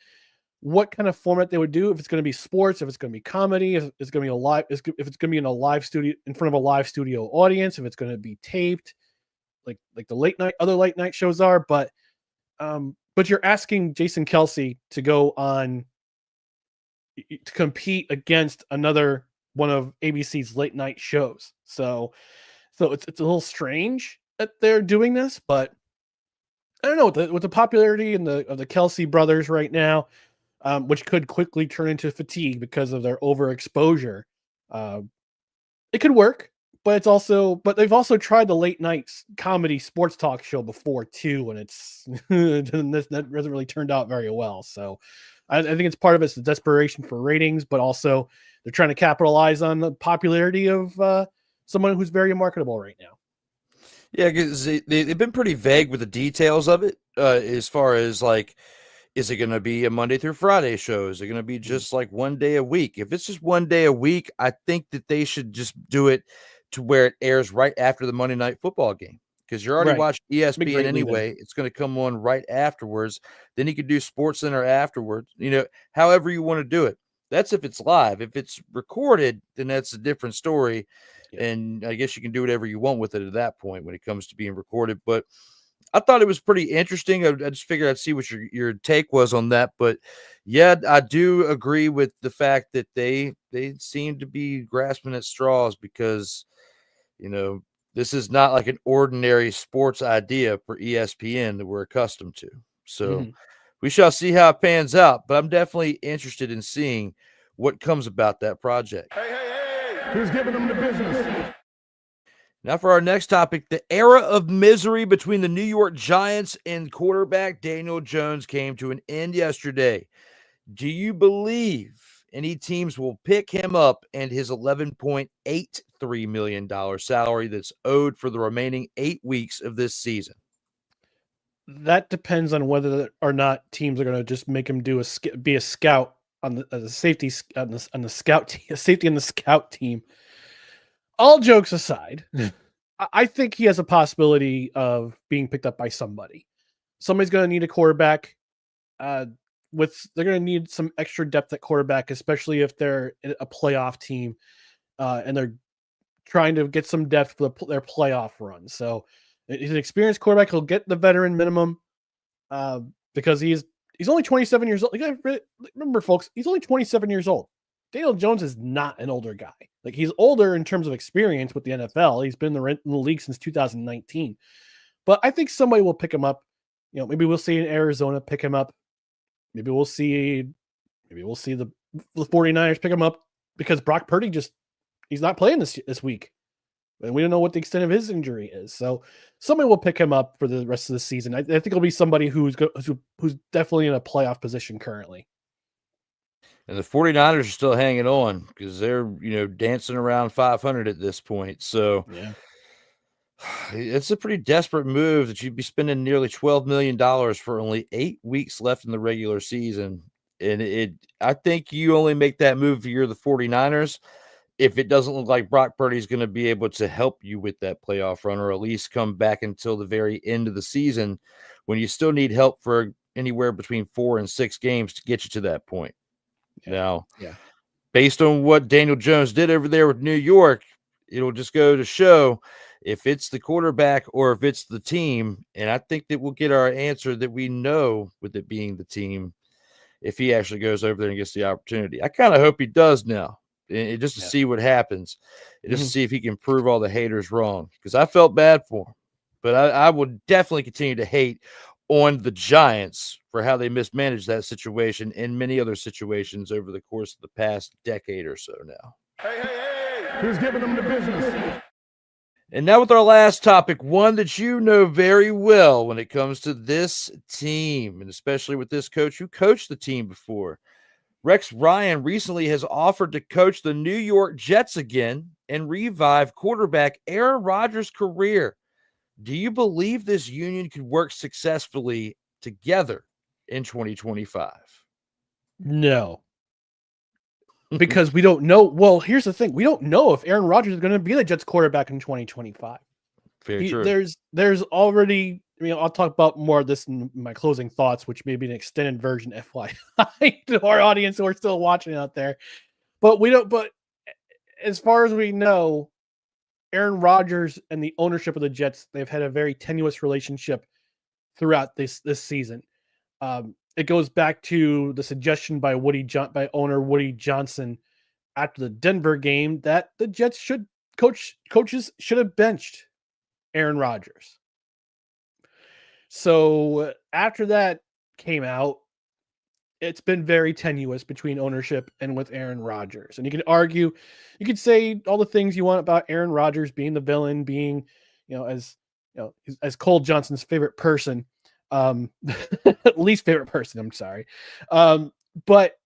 what kind of format they would do. If it's going to be sports, if it's going to be comedy, if it's going to be if it's going to be in a live studio, in front of a live studio audience, if it's going to be taped, like the other late night shows are. But you're asking Jason Kelce to go on to compete against another one of ABC's late night shows. So it's a little strange that they're doing this, but I don't know, with the popularity of the Kelce brothers right now, which could quickly turn into fatigue because of their overexposure. It could work, but they've also tried the late night comedy sports talk show before too, and that hasn't really turned out very well. So I think it's part of it's the desperation for ratings, but also they're trying to capitalize on the popularity of someone who's very marketable right now. Yeah, because they've been pretty vague with the details of it, as far as like, is it going to be a Monday through Friday show? Is it going to be just like one day a week? If it's just one day a week, I think that they should just do it to where it airs right after the Monday Night Football game, because you're already watching ESPN anyway. It's going to come on right afterwards. Then you can do Sports Center afterwards. However you want to do it. That's if it's live. If it's recorded, then that's a different story. Yeah. And I guess you can do whatever you want with it at that point when it comes to being recorded. But I thought it was pretty interesting. I just figured I'd see what your take was on that. But yeah, I do agree with the fact that they seem to be grasping at straws, because, this is not like an ordinary sports idea for ESPN that we're accustomed to. So we shall see how it pans out. But I'm definitely interested in seeing what comes about that project. Hey. Who's giving them the business? Now for our next topic, the era of misery between the New York Giants and quarterback Daniel Jones came to an end yesterday. Do you believe any teams will pick him up and his $11.83 million salary that's owed for the remaining 8 weeks of this season? That depends on whether or not teams are going to just make him be a scout on the safety on the scout team, safety on the scout team. All jokes aside, I think he has a possibility of being picked up by somebody. Somebody's going to need a quarterback. They're going to need some extra depth at quarterback, especially if they're a playoff team and they're trying to get some depth for their playoff run. So he's an experienced quarterback. He'll get the veteran minimum because he's only 27 years old. Remember, folks, he's only 27 years old. Daniel Jones is not an older guy. Like, he's older in terms of experience with the NFL. He's been in the league since 2019. But I think somebody will pick him up. Maybe we'll see in Arizona pick him up. Maybe we'll see the 49ers pick him up because Brock Purdy just, He's not playing this week. And we don't know what the extent of his injury is. So somebody will pick him up for the rest of the season. I think it'll be somebody who's definitely in a playoff position currently. And the 49ers are still hanging on because they're, dancing around 500 at this point. So yeah, it's a pretty desperate move that you'd be spending nearly $12 million for only 8 weeks left in the regular season. And I think you only make that move if you're the 49ers if it doesn't look like Brock Purdy is going to be able to help you with that playoff run, or at least come back until the very end of the season when you still need help for anywhere between 4 and 6 games to get you to that point. Now, based on what Daniel Jones did over there with New York, it'll just go to show if it's the quarterback or if it's the team. And I think that we'll get our answer that we know with it being the team if he actually goes over there and gets the opportunity. I kind of hope he does now, just to see what happens, just to see if he can prove all the haters wrong, because I felt bad for him. But I would definitely continue to hate on the Giants for how they mismanaged that situation and many other situations over the course of the past decade or so now. Hey, who's giving them the business? And now with our last topic, one that you know very well when it comes to this team, and especially with this coach who coached the team before. Rex Ryan recently has offered to coach the New York Jets again and revive quarterback Aaron Rodgers' career. Do you believe this union could work successfully together in 2025? No. Because we don't know. Well, here's the thing. We don't know if Aaron Rodgers is going to be the Jets quarterback in 2025. Very true. There's already, I'll talk about more of this in my closing thoughts, which may be an extended version, FYI, to our audience who are still watching out there. But as far as we know, Aaron Rodgers and the ownership of the Jets, they've had a very tenuous relationship throughout this season. It goes back to the suggestion by owner Woody Johnson after the Denver game that the Jets coaches should have benched Aaron Rodgers. So after that came out, it's been very tenuous between ownership and with Aaron Rodgers. And you could say all the things you want about Aaron Rodgers being the villain, being, as Cole Johnson's favorite person, least favorite person, I'm sorry. But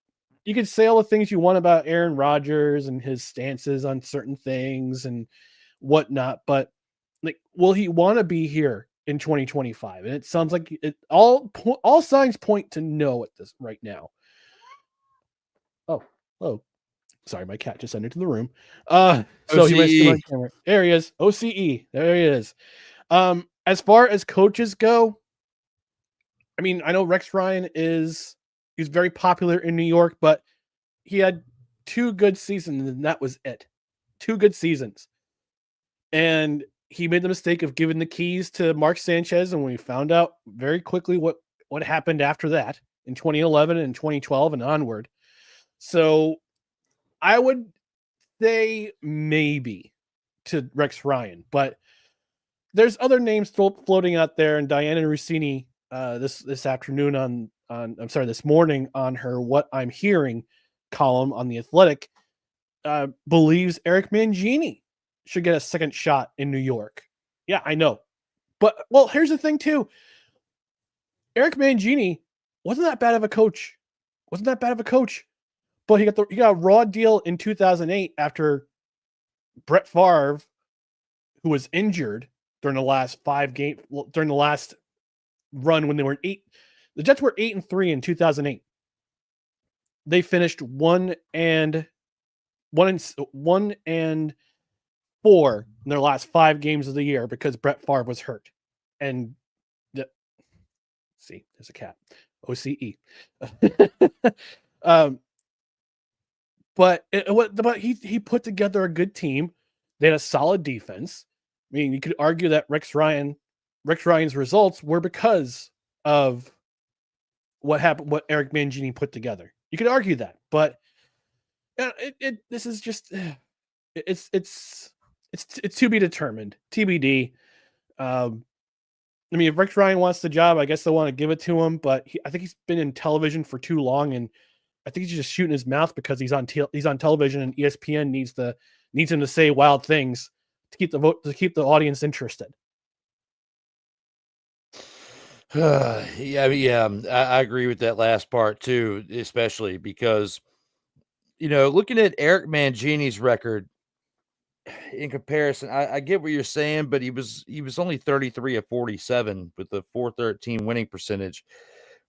you could say all the things you want about Aaron Rodgers and his stances on certain things and whatnot, but will he want to be here in 2025? And it sounds like all signs point to no at this right now. Oh, sorry, my cat just entered the room. So OCE. he went to my camera. There he is. OCE. There he is. As far as coaches go, I know Rex Ryan he's very popular in New York, but he had 2 good seasons and that was it. 2 good seasons. And he made the mistake of giving the keys to Mark Sanchez, and we found out very quickly what happened after that in 2011 and 2012 and onward. So I would say maybe to Rex Ryan, but there's other names floating out there, and Diana Rossini this afternoon this morning on her What I'm Hearing column on The Athletic believes Eric Mangini should get a second shot in New York. Yeah, I know. But, here's the thing, too. Eric Mangini wasn't that bad of a coach. But he got a raw deal in 2008 after Brett Favre, who was injured during the last 5 games, during the last run when they were 8. The Jets were 8-3 in 2008. They finished 1-4 in their last 5 games of the year because Brett Favre was hurt. And see, there's a cat. OCE. But he put together a good team. They had a solid defense. You could argue that Rex Ryan's results were because of what happened, what Eric Mangini put together. You could argue that, but this is just it's to be determined. TBD. If Rex Ryan wants the job, I guess they want to give it to him, but I think he's been in television for too long, and I think he's just shooting his mouth because he's on television, and ESPN needs to needs him to say wild things to keep the audience interested. I agree with that last part too, especially because, looking at Eric Mangini's record in comparison, I get what you're saying, but he was only 33 of 47 with a 413 winning percentage.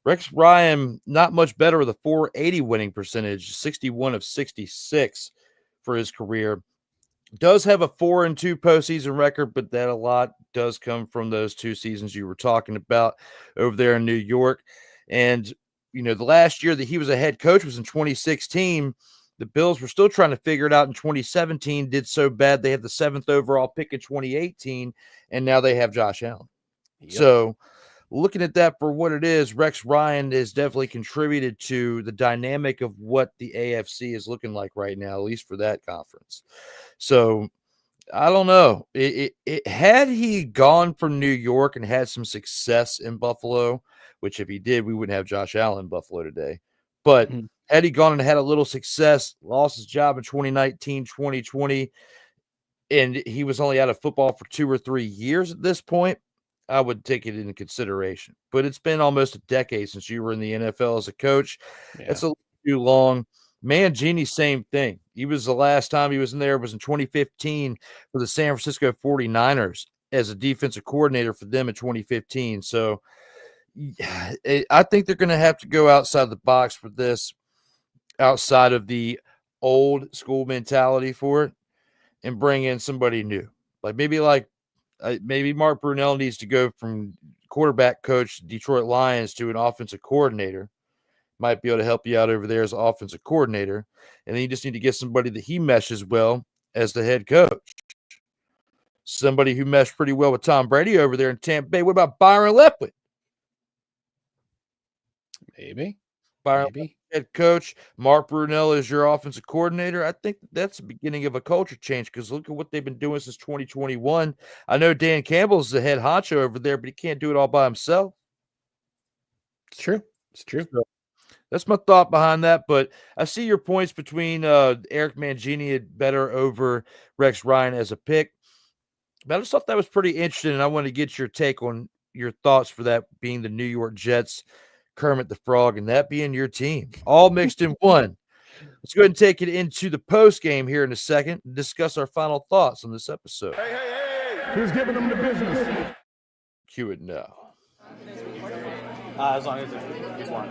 Rex Ryan, not much better with a 480 winning percentage, 61 of 66 for his career. Does have a 4-2 postseason record, but that a lot does come from those 2 seasons you were talking about over there in New York. And, the last year that he was a head coach was in 2016. The Bills were still trying to figure it out in 2017, did so bad they had the 7th overall pick in 2018, and now they have Josh Allen. Yep. So looking at that for what it is, Rex Ryan has definitely contributed to the dynamic of what the AFC is looking like right now, at least for that conference. So I don't know. Had he gone from New York and had some success in Buffalo, which if he did, we wouldn't have Josh Allen in Buffalo today. But had he gone and had a little success, lost his job in 2019, 2020, and he was only out of football for 2 or 3 years at this point, I would take it into consideration. But it's been almost a decade since you were in the NFL as a coach. Yeah. It's a little too long. Mangini, same thing. The last time he was in there was in 2015 for the San Francisco 49ers as a defensive coordinator for them in 2015. So I think they're going to have to go outside the box for this, outside of the old school mentality for it, and bring in somebody new. Maybe Mark Brunell needs to go from quarterback coach Detroit Lions to an offensive coordinator. Might be able to help you out over there as an offensive coordinator. And then you just need to get somebody that he meshes well as the head coach. Somebody who meshed pretty well with Tom Brady over there in Tampa Bay. What about Byron Leftwich? Maybe. Byron Leftwich, head coach. Mark Brunell is your offensive coordinator. I think that's the beginning of a culture change because look at what they've been doing since 2021. I know Dan Campbell's the head honcho over there, but he can't do it all by himself. It's true. So, that's my thought behind that, but I see your points between Eric Mangini better over Rex Ryan as a pick. But I just thought that was pretty interesting, and I want to get your take on your thoughts for that being the New York Jets, Kermit the Frog, and that being your team, all mixed in one. Let's go ahead and take it into the post game here in a second and discuss our final thoughts on this episode. Hey. Who's giving them the business? Cue it now. As long as it's one.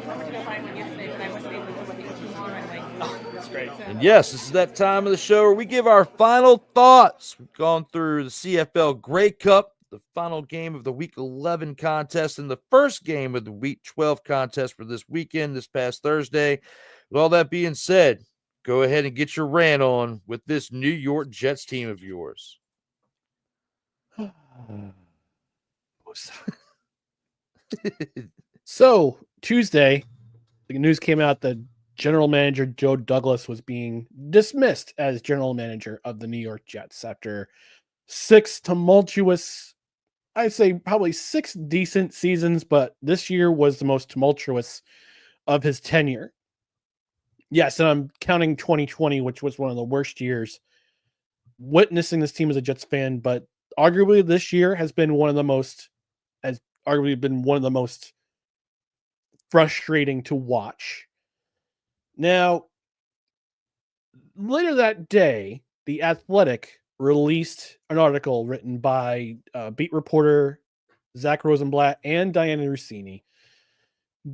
That's great. And yes, this is that time of the show where we give our final thoughts. We've gone through the CFL Grey Cup, the final game of the Week 11 contest, and the first game of the Week 12 contest for this weekend, this past Thursday. With all that being said, go ahead and get your rant on with this New York Jets team of yours. So Tuesday, the news came out that general manager Joe Douglas was being dismissed as general manager of the New York Jets after 6 tumultuous, I'd say probably 6 decent seasons, but this year was the most tumultuous of his tenure. Yes, and I'm counting 2020, which was one of the worst years witnessing this team as a Jets fan, but arguably this year has been one of the most frustrating to watch. Now, later that day, The Athletic released an article written by beat reporter Zach Rosenblatt and Diana Rossini,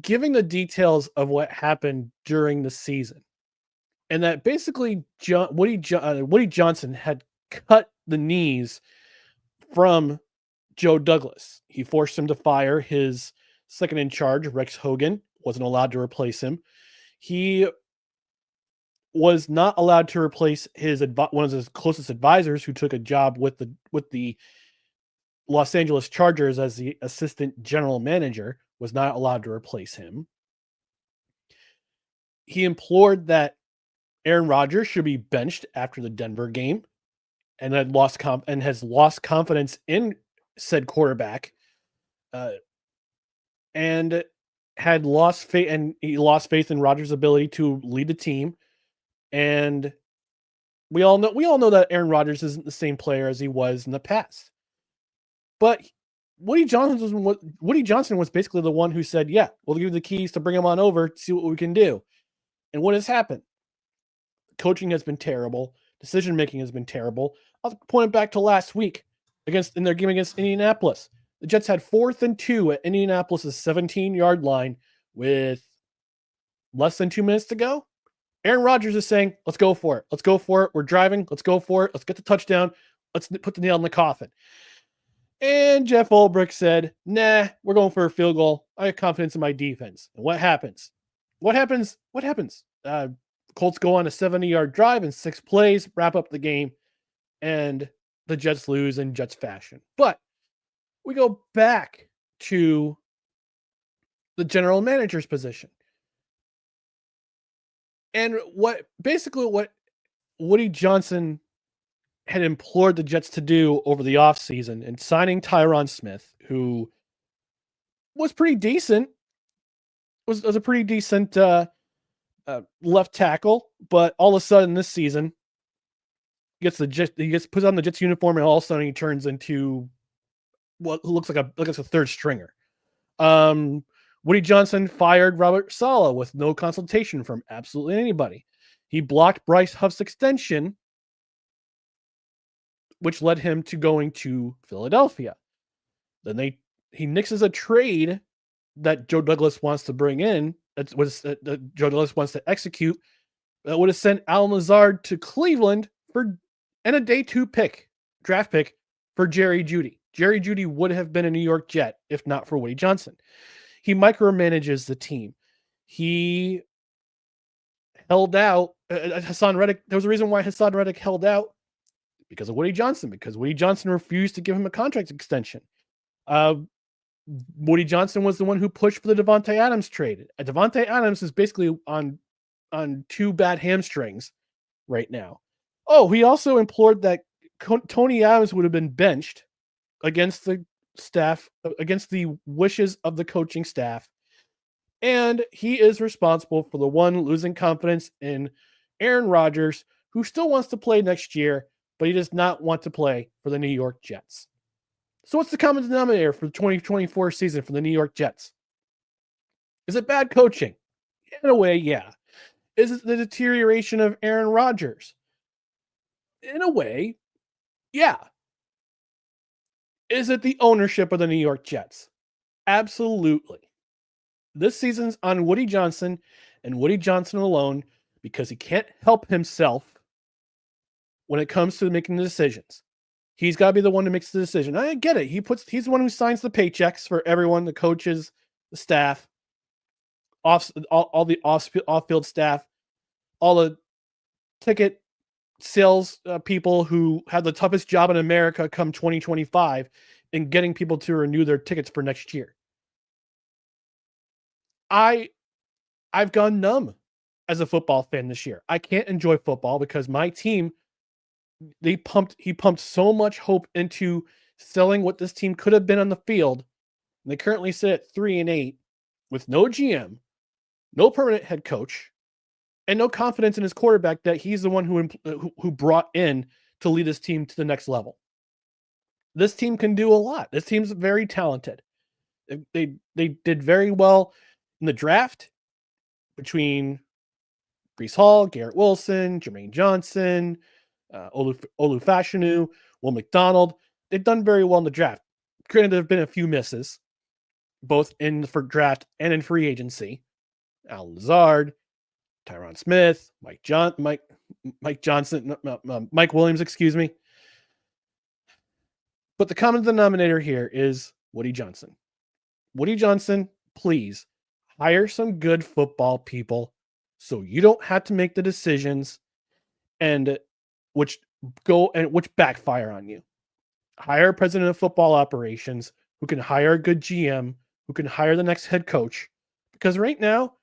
giving the details of what happened during the season. And that basically Woody Johnson had cut the knees from Joe Douglas. He forced him to fire his second in charge, Rex Hogan, wasn't allowed to replace him. He was not allowed to replace one of his closest advisors, who took a job with the Los Angeles Chargers as the assistant general manager, was not allowed to replace him. He implored that Aaron Rodgers should be benched after the Denver game, and has lost confidence in said quarterback. And had lost faith, and he lost faith in Rodgers' ability to lead the team. And We all know that Aaron Rodgers isn't the same player as he was in the past. But Woody Johnson was basically the one who said, yeah, we'll give you the keys to bring him on over to see what we can do. And what has happened? Coaching has been terrible. Decision-making has been terrible. I'll point it back to last week in their game against Indianapolis. The Jets had 4th and 2 at Indianapolis' 17-yard line with less than 2 minutes to go. Aaron Rodgers is saying, let's go for it. Let's go for it. We're driving. Let's go for it. Let's get the touchdown. Let's put the nail in the coffin. And Jeff Ulbrich said, nah, we're going for a field goal. I have confidence in my defense. And what happens? Colts go on a 70-yard drive in 6 plays, wrap up the game, and the Jets lose in Jets fashion. But we go back to the general manager's position. And what Woody Johnson had implored the Jets to do over the offseason and signing Tyron Smith, who was pretty decent, was a pretty decent left tackle, but all of a sudden this season he gets put on the Jets uniform, and all of a sudden he turns into what looks like a third stringer. Woody Johnson fired Robert Saleh with no consultation from absolutely anybody. He blocked Bryce Huff's extension, which led him to going to Philadelphia. Then he nixes a trade that Joe Douglas wants to bring in, that Joe Douglas wants to execute, that would have sent Alan Lazard to Cleveland and a day 2 draft pick for Jerry Jeudy. Jerry Jeudy would have been a New York Jet if not for Woody Johnson. He micromanages the team. He held out. Hassan Reddick, there was a reason why Hassan Reddick held out, because of Woody Johnson, because Woody Johnson refused to give him a contract extension. Woody Johnson was the one who pushed for the Devontae Adams trade. Devontae Adams is basically on 2 bad hamstrings right now. Oh, he also implored that Tony Adams would have been benched against the staff, against the wishes of the coaching staff. And he is responsible for the one losing confidence in Aaron Rodgers, who still wants to play next year, but he does not want to play for the New York Jets. So what's the common denominator for the 2024 season for the New York Jets? Is it bad coaching? In a way, yeah. Is it the deterioration of Aaron Rodgers? In a way, yeah. Is it the ownership of the New York Jets? Absolutely. This season's on Woody Johnson and Woody Johnson alone, because he can't help himself when it comes to making the decisions. He's got to be the one who makes the decision. I get it. He's the one who signs the paychecks for everyone, the coaches, the staff, all the off-field staff, all the ticket sales people who have the toughest job in America come 2025 in getting people to renew their tickets for next year. I've gone numb as a football fan this year. I can't enjoy football because my team, he pumped so much hope into selling what this team could have been on the field. And they currently sit at 3-8 with no GM, no permanent head coach, and no confidence in his quarterback that he's the one who brought in to lead his team to the next level. This team can do a lot. This team's very talented. They did very well in the draft between Breece Hall, Garrett Wilson, Jermaine Johnson, Olu Fashanu, Will McDonald. They've done very well in the draft. Granted, there have been a few misses, both for draft and in free agency. Al Lazard, Tyron Smith, Mike Williams, excuse me. But the common denominator here is Woody Johnson. Woody Johnson, please hire some good football people so you don't have to make the decisions and which backfire on you. Hire a president of football operations who can hire a good GM, who can hire the next head coach. Because right now,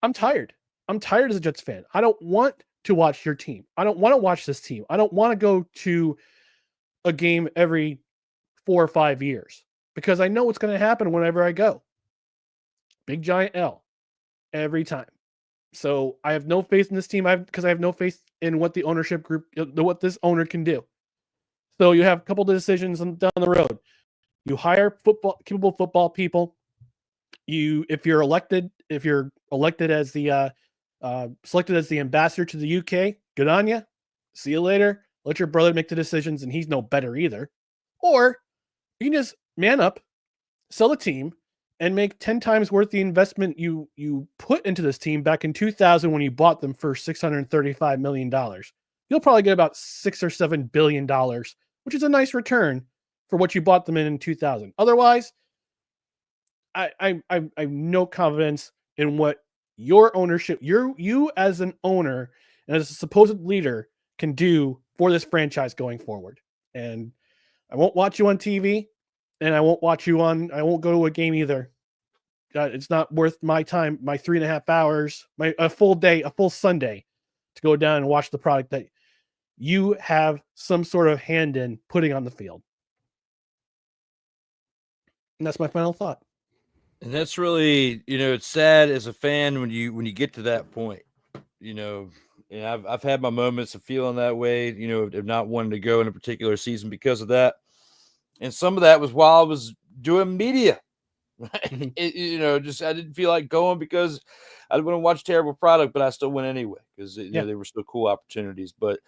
I'm tired. I'm tired as a Jets fan. I don't want to watch your team. I don't want to watch this team. I don't want to go to a game every 4 or 5 years because I know what's going to happen whenever I go. Big giant L every time. So I have no faith in this team because I have no faith in what the ownership group, what this owner can do. So you have a couple of decisions down the road. You hire capable football people. If you're elected as the selected as the ambassador to the UK, good on you. See you later. Let your brother make the decisions, and he's no better either. Or you can just man up, sell a team, and make 10 times worth the investment you put into this team back in 2000 when you bought them for $635 million. You'll probably get about $6 or $7 billion, which is a nice return for what you bought them in 2000. Otherwise, I have no confidence in what your ownership, you as an owner and as a supposed leader can do for this franchise going forward. And I won't watch you on TV, and I won't go to a game either. It's not worth my time, my 3.5 hours, a full Sunday to go down and watch the product that you have some sort of hand in putting on the field. And that's my final thought. And that's really, it's sad as a fan when you get to that point, and I've had my moments of feeling that way, of not wanting to go in a particular season because of that. And some of that was while I was doing media. I didn't feel like going because I didn't want to watch terrible product, but I still went anyway because they were still cool opportunities. But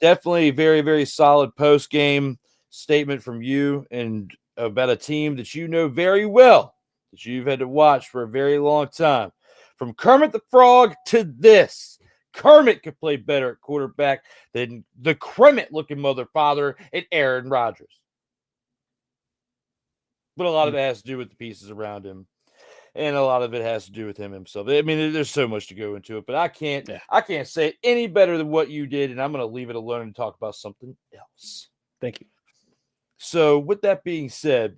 definitely very, very solid post game statement from you and about a team that you know very well, that you've had to watch for a very long time. From Kermit the Frog to this, Kermit could play better at quarterback than the Kermit-looking mother father and Aaron Rodgers. But a lot of it has to do with the pieces around him, and a lot of it has to do with him himself. I mean, there's so much to go into it, but I can't say it any better than what you did, and I'm going to leave it alone and talk about something else. Thank you. So, with that being said,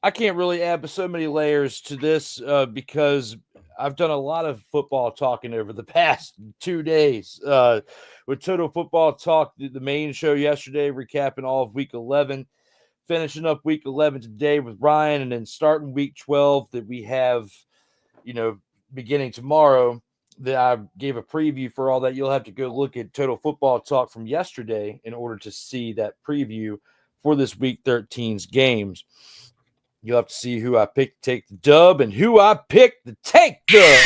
I can't really add so many layers to this because I've done a lot of football talking over the past 2 days. With Total Football Talk, the main show yesterday, recapping all of Week 11. Finishing up Week 11 today with Ryan, and then starting Week 12 that we have, beginning tomorrow, that I gave a preview for all that. You'll have to go look at Total Football Talk from yesterday in order to see that preview for this Week 13's games. You'll have to see who I picked to take the dub and who I picked to take the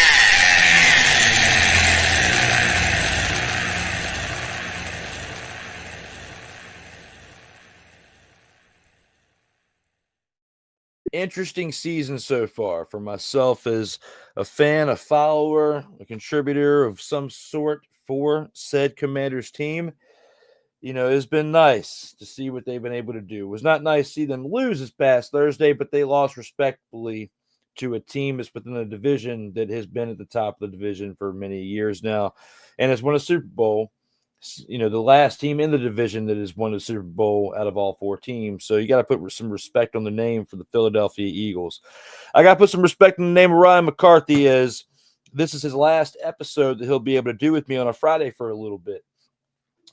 interesting season so far for myself as a fan, a follower, a contributor of some sort for said Commanders team. It's been nice to see what they've been able to do. It was not nice to see them lose this past Thursday, but they lost respectfully to a team that's within a division that has been at the top of the division for many years now and has won a Super Bowl. The last team in the division that has won the Super Bowl out of all 4 teams. So you got to put some respect on the name for the Philadelphia Eagles. I got to put some respect on the name of Ryan McCarthy, as this is his last episode that he'll be able to do with me on a Friday for a little bit.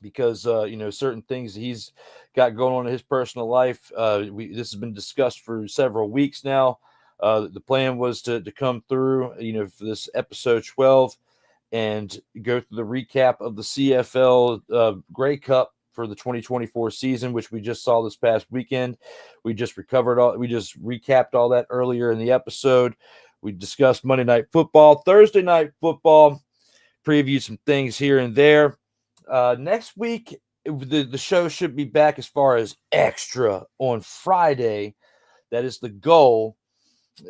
Because, certain things he's got going on in his personal life. This has been discussed for several weeks now. The plan was to come through, for this episode 12 and go through the recap of the CFL Grey Cup for the 2024 season, which we just saw this past weekend. We just recapped all that earlier in the episode. We discussed Monday Night Football, Thursday Night Football, previewed some things here and there. Next week, the show should be back as far as extra on Friday. That is the goal.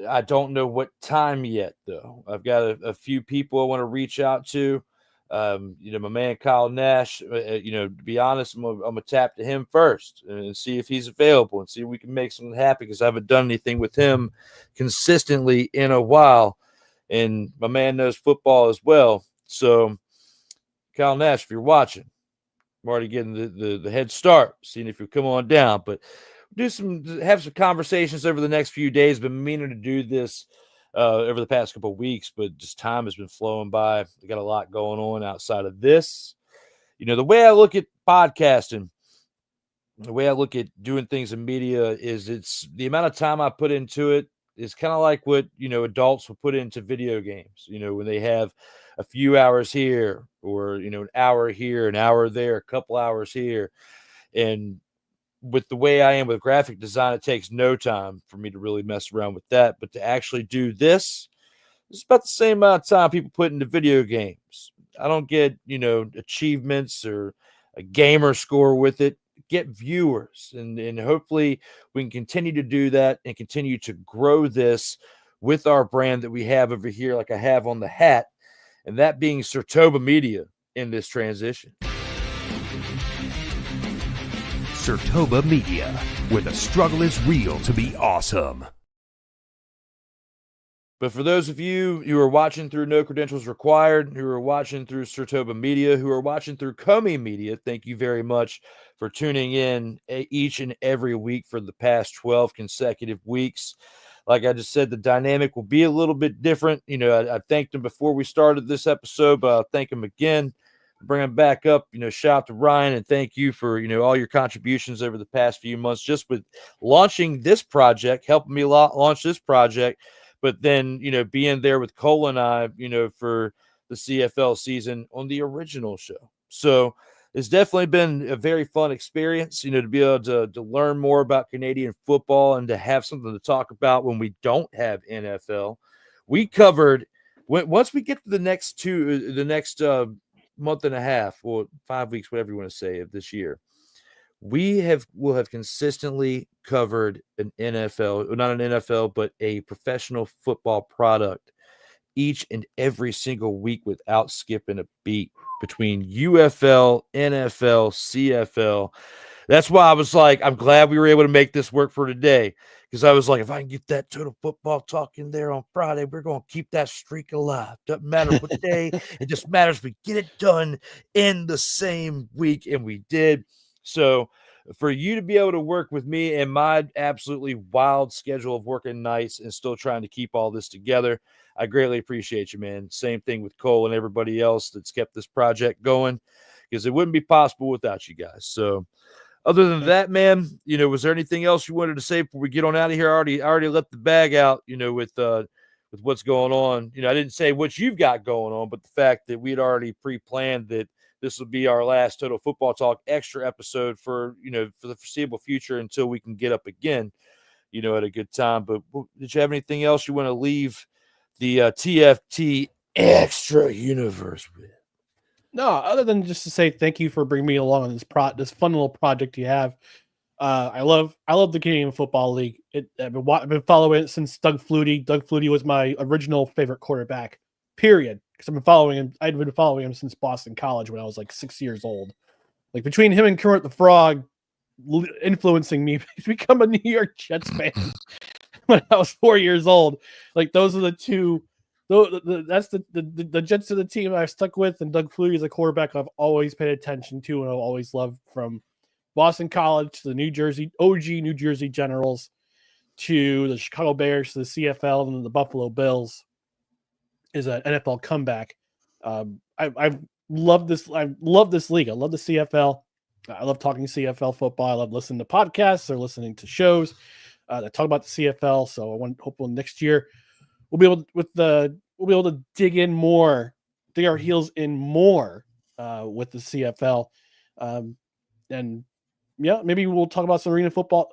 I don't know what time yet, though. I've got a few people I want to reach out to. My man Kyle Nash, to be honest, I'm going to tap to him first and see if he's available and see if we can make something happen, because I haven't done anything with him consistently in a while. And my man knows football as well. So, Kyle Nash, if you're watching, I'm already getting the head start, seeing if you come on down. But have some conversations over the next few days. Been meaning to do this over the past couple of weeks, but just time has been flowing by. We got a lot going on outside of this. The way I look at podcasting, the way I look at doing things in media is it's the amount of time I put into it is kind of like what, adults will put into video games, when they have a few hours here, or, an hour here, an hour there, a couple hours here. And with the way I am with graphic design, it takes no time for me to really mess around with that. But to actually do this, it's about the same amount of time people put into video games. I don't get, achievements or a gamer score with it. Get viewers, and hopefully we can continue to do that and continue to grow this with our brand that we have over here, like I have on the hat, and that being Sartoba Media in this transition. Sartoba Media, where the struggle is real to be awesome. But for those of you who are watching through No Credentials Required, who are watching through Sartoba Media, who are watching through Comey Media, thank you very much for tuning in each and every week for the past 12 consecutive weeks. Like I just said, the dynamic will be a little bit different. I thanked him before we started this episode, but I'll thank him again. Bring him back up. Shout out to Ryan, and thank you for, all your contributions over the past few months, just with launching this project, helping me launch this project. But then, being there with Cole and I, for the CFL season on the original show. So it's definitely been a very fun experience, to be able to learn more about Canadian football and to have something to talk about when we don't have NFL. We covered, once we get to the next month and a half or 5 weeks, whatever you want to say, of this year, will have consistently covered an NFL, not an NFL, but a professional football product each and every single week without skipping a beat, between UFL, NFL, CFL. That's why I was like, I'm glad we were able to make this work for today, because I was like, if I can get that Total Football Talk in there on Friday, we're going to keep that streak alive. Doesn't matter what day, it just matters we get it done in the same week, and we did. So for you to be able to work with me and my absolutely wild schedule of working nights and still trying to keep all this together, I greatly appreciate you, man. Same thing with Cole and everybody else that's kept this project going, because it wouldn't be possible without you guys. So other than that, man, was there anything else you wanted to say before we get on out of here? I already let the bag out, with what's going on. I didn't say what you've got going on, but the fact that we had already pre-planned that this will be our last Total Football Talk Extra episode for the foreseeable future until we can get up again, at a good time. But did you have anything else you want to leave the TFT Extra universe with? No, other than just to say thank you for bringing me along on this fun little project you have. I love the Canadian Football League. I've been following it since Doug Flutie. Doug Flutie was my original favorite quarterback, period. Because I've been following him. I'd been following him since Boston College when I was like 6 years old. Like between him and Kermit the Frog influencing me to become a New York Jets fan when I was 4 years old. Like those are the two. That's the Jets are the team I've stuck with, and Doug Flutie is a quarterback I've always paid attention to and I've always loved, from Boston College to the OG New Jersey Generals to the Chicago Bears to the CFL and then the Buffalo Bills. Is an NFL comeback. I love this. I love this league. I love the CFL. I love talking CFL football. I love listening to podcasts or listening to shows that talk about the CFL. So I hope next year we'll be able to dig our heels in more with the CFL. And yeah, maybe we'll talk about some Arena Football.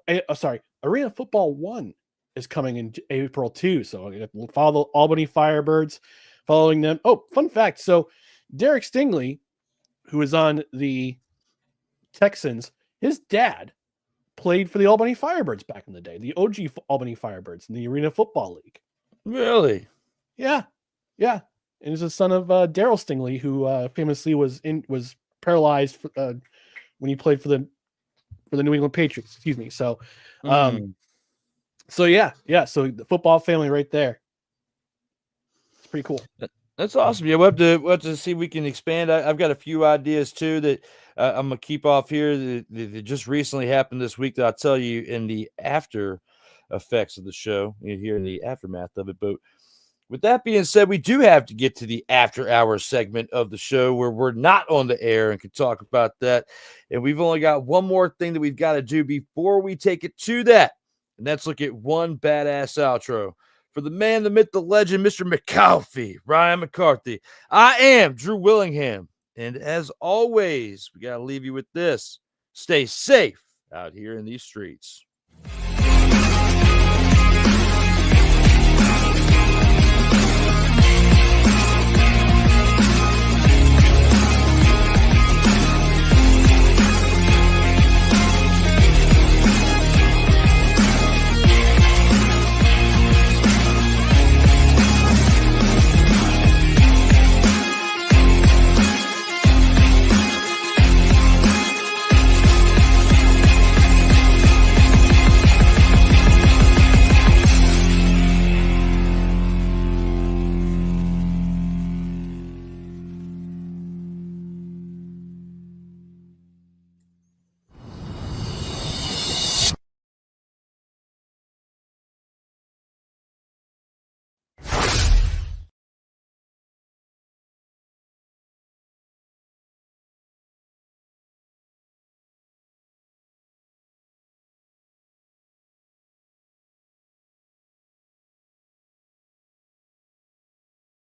Arena Football 1 is coming in April too. So we'll follow the Albany Firebirds, following them. Oh, fun fact. So Derek Stingley, who is on the Texans, his dad played for the Albany Firebirds back in the day, the OG Albany Firebirds in the Arena Football League. Really? Yeah. Yeah. And he's the son of Daryl Stingley, who famously was paralyzed when he played for the New England Patriots. Excuse me. So, So yeah. So the football family right there. It's pretty cool. That's awesome. Yeah, we'll have to see if we can expand. I've got a few ideas too that I'm gonna keep off here that just recently happened this week that I'll tell you in the after effects of the show, here in the aftermath of it. But with that being said, we do have to get to the after hours segment of the show where we're not on the air and can talk about that. And we've only got one more thing that we've got to do before we take it to that. And that's look at one badass outro For the man, the myth, the legend, Mr. McCarthy, Ryan McCarthy, I am Drew Willingham. And as always, we got to leave you with this. Stay safe out here in these streets.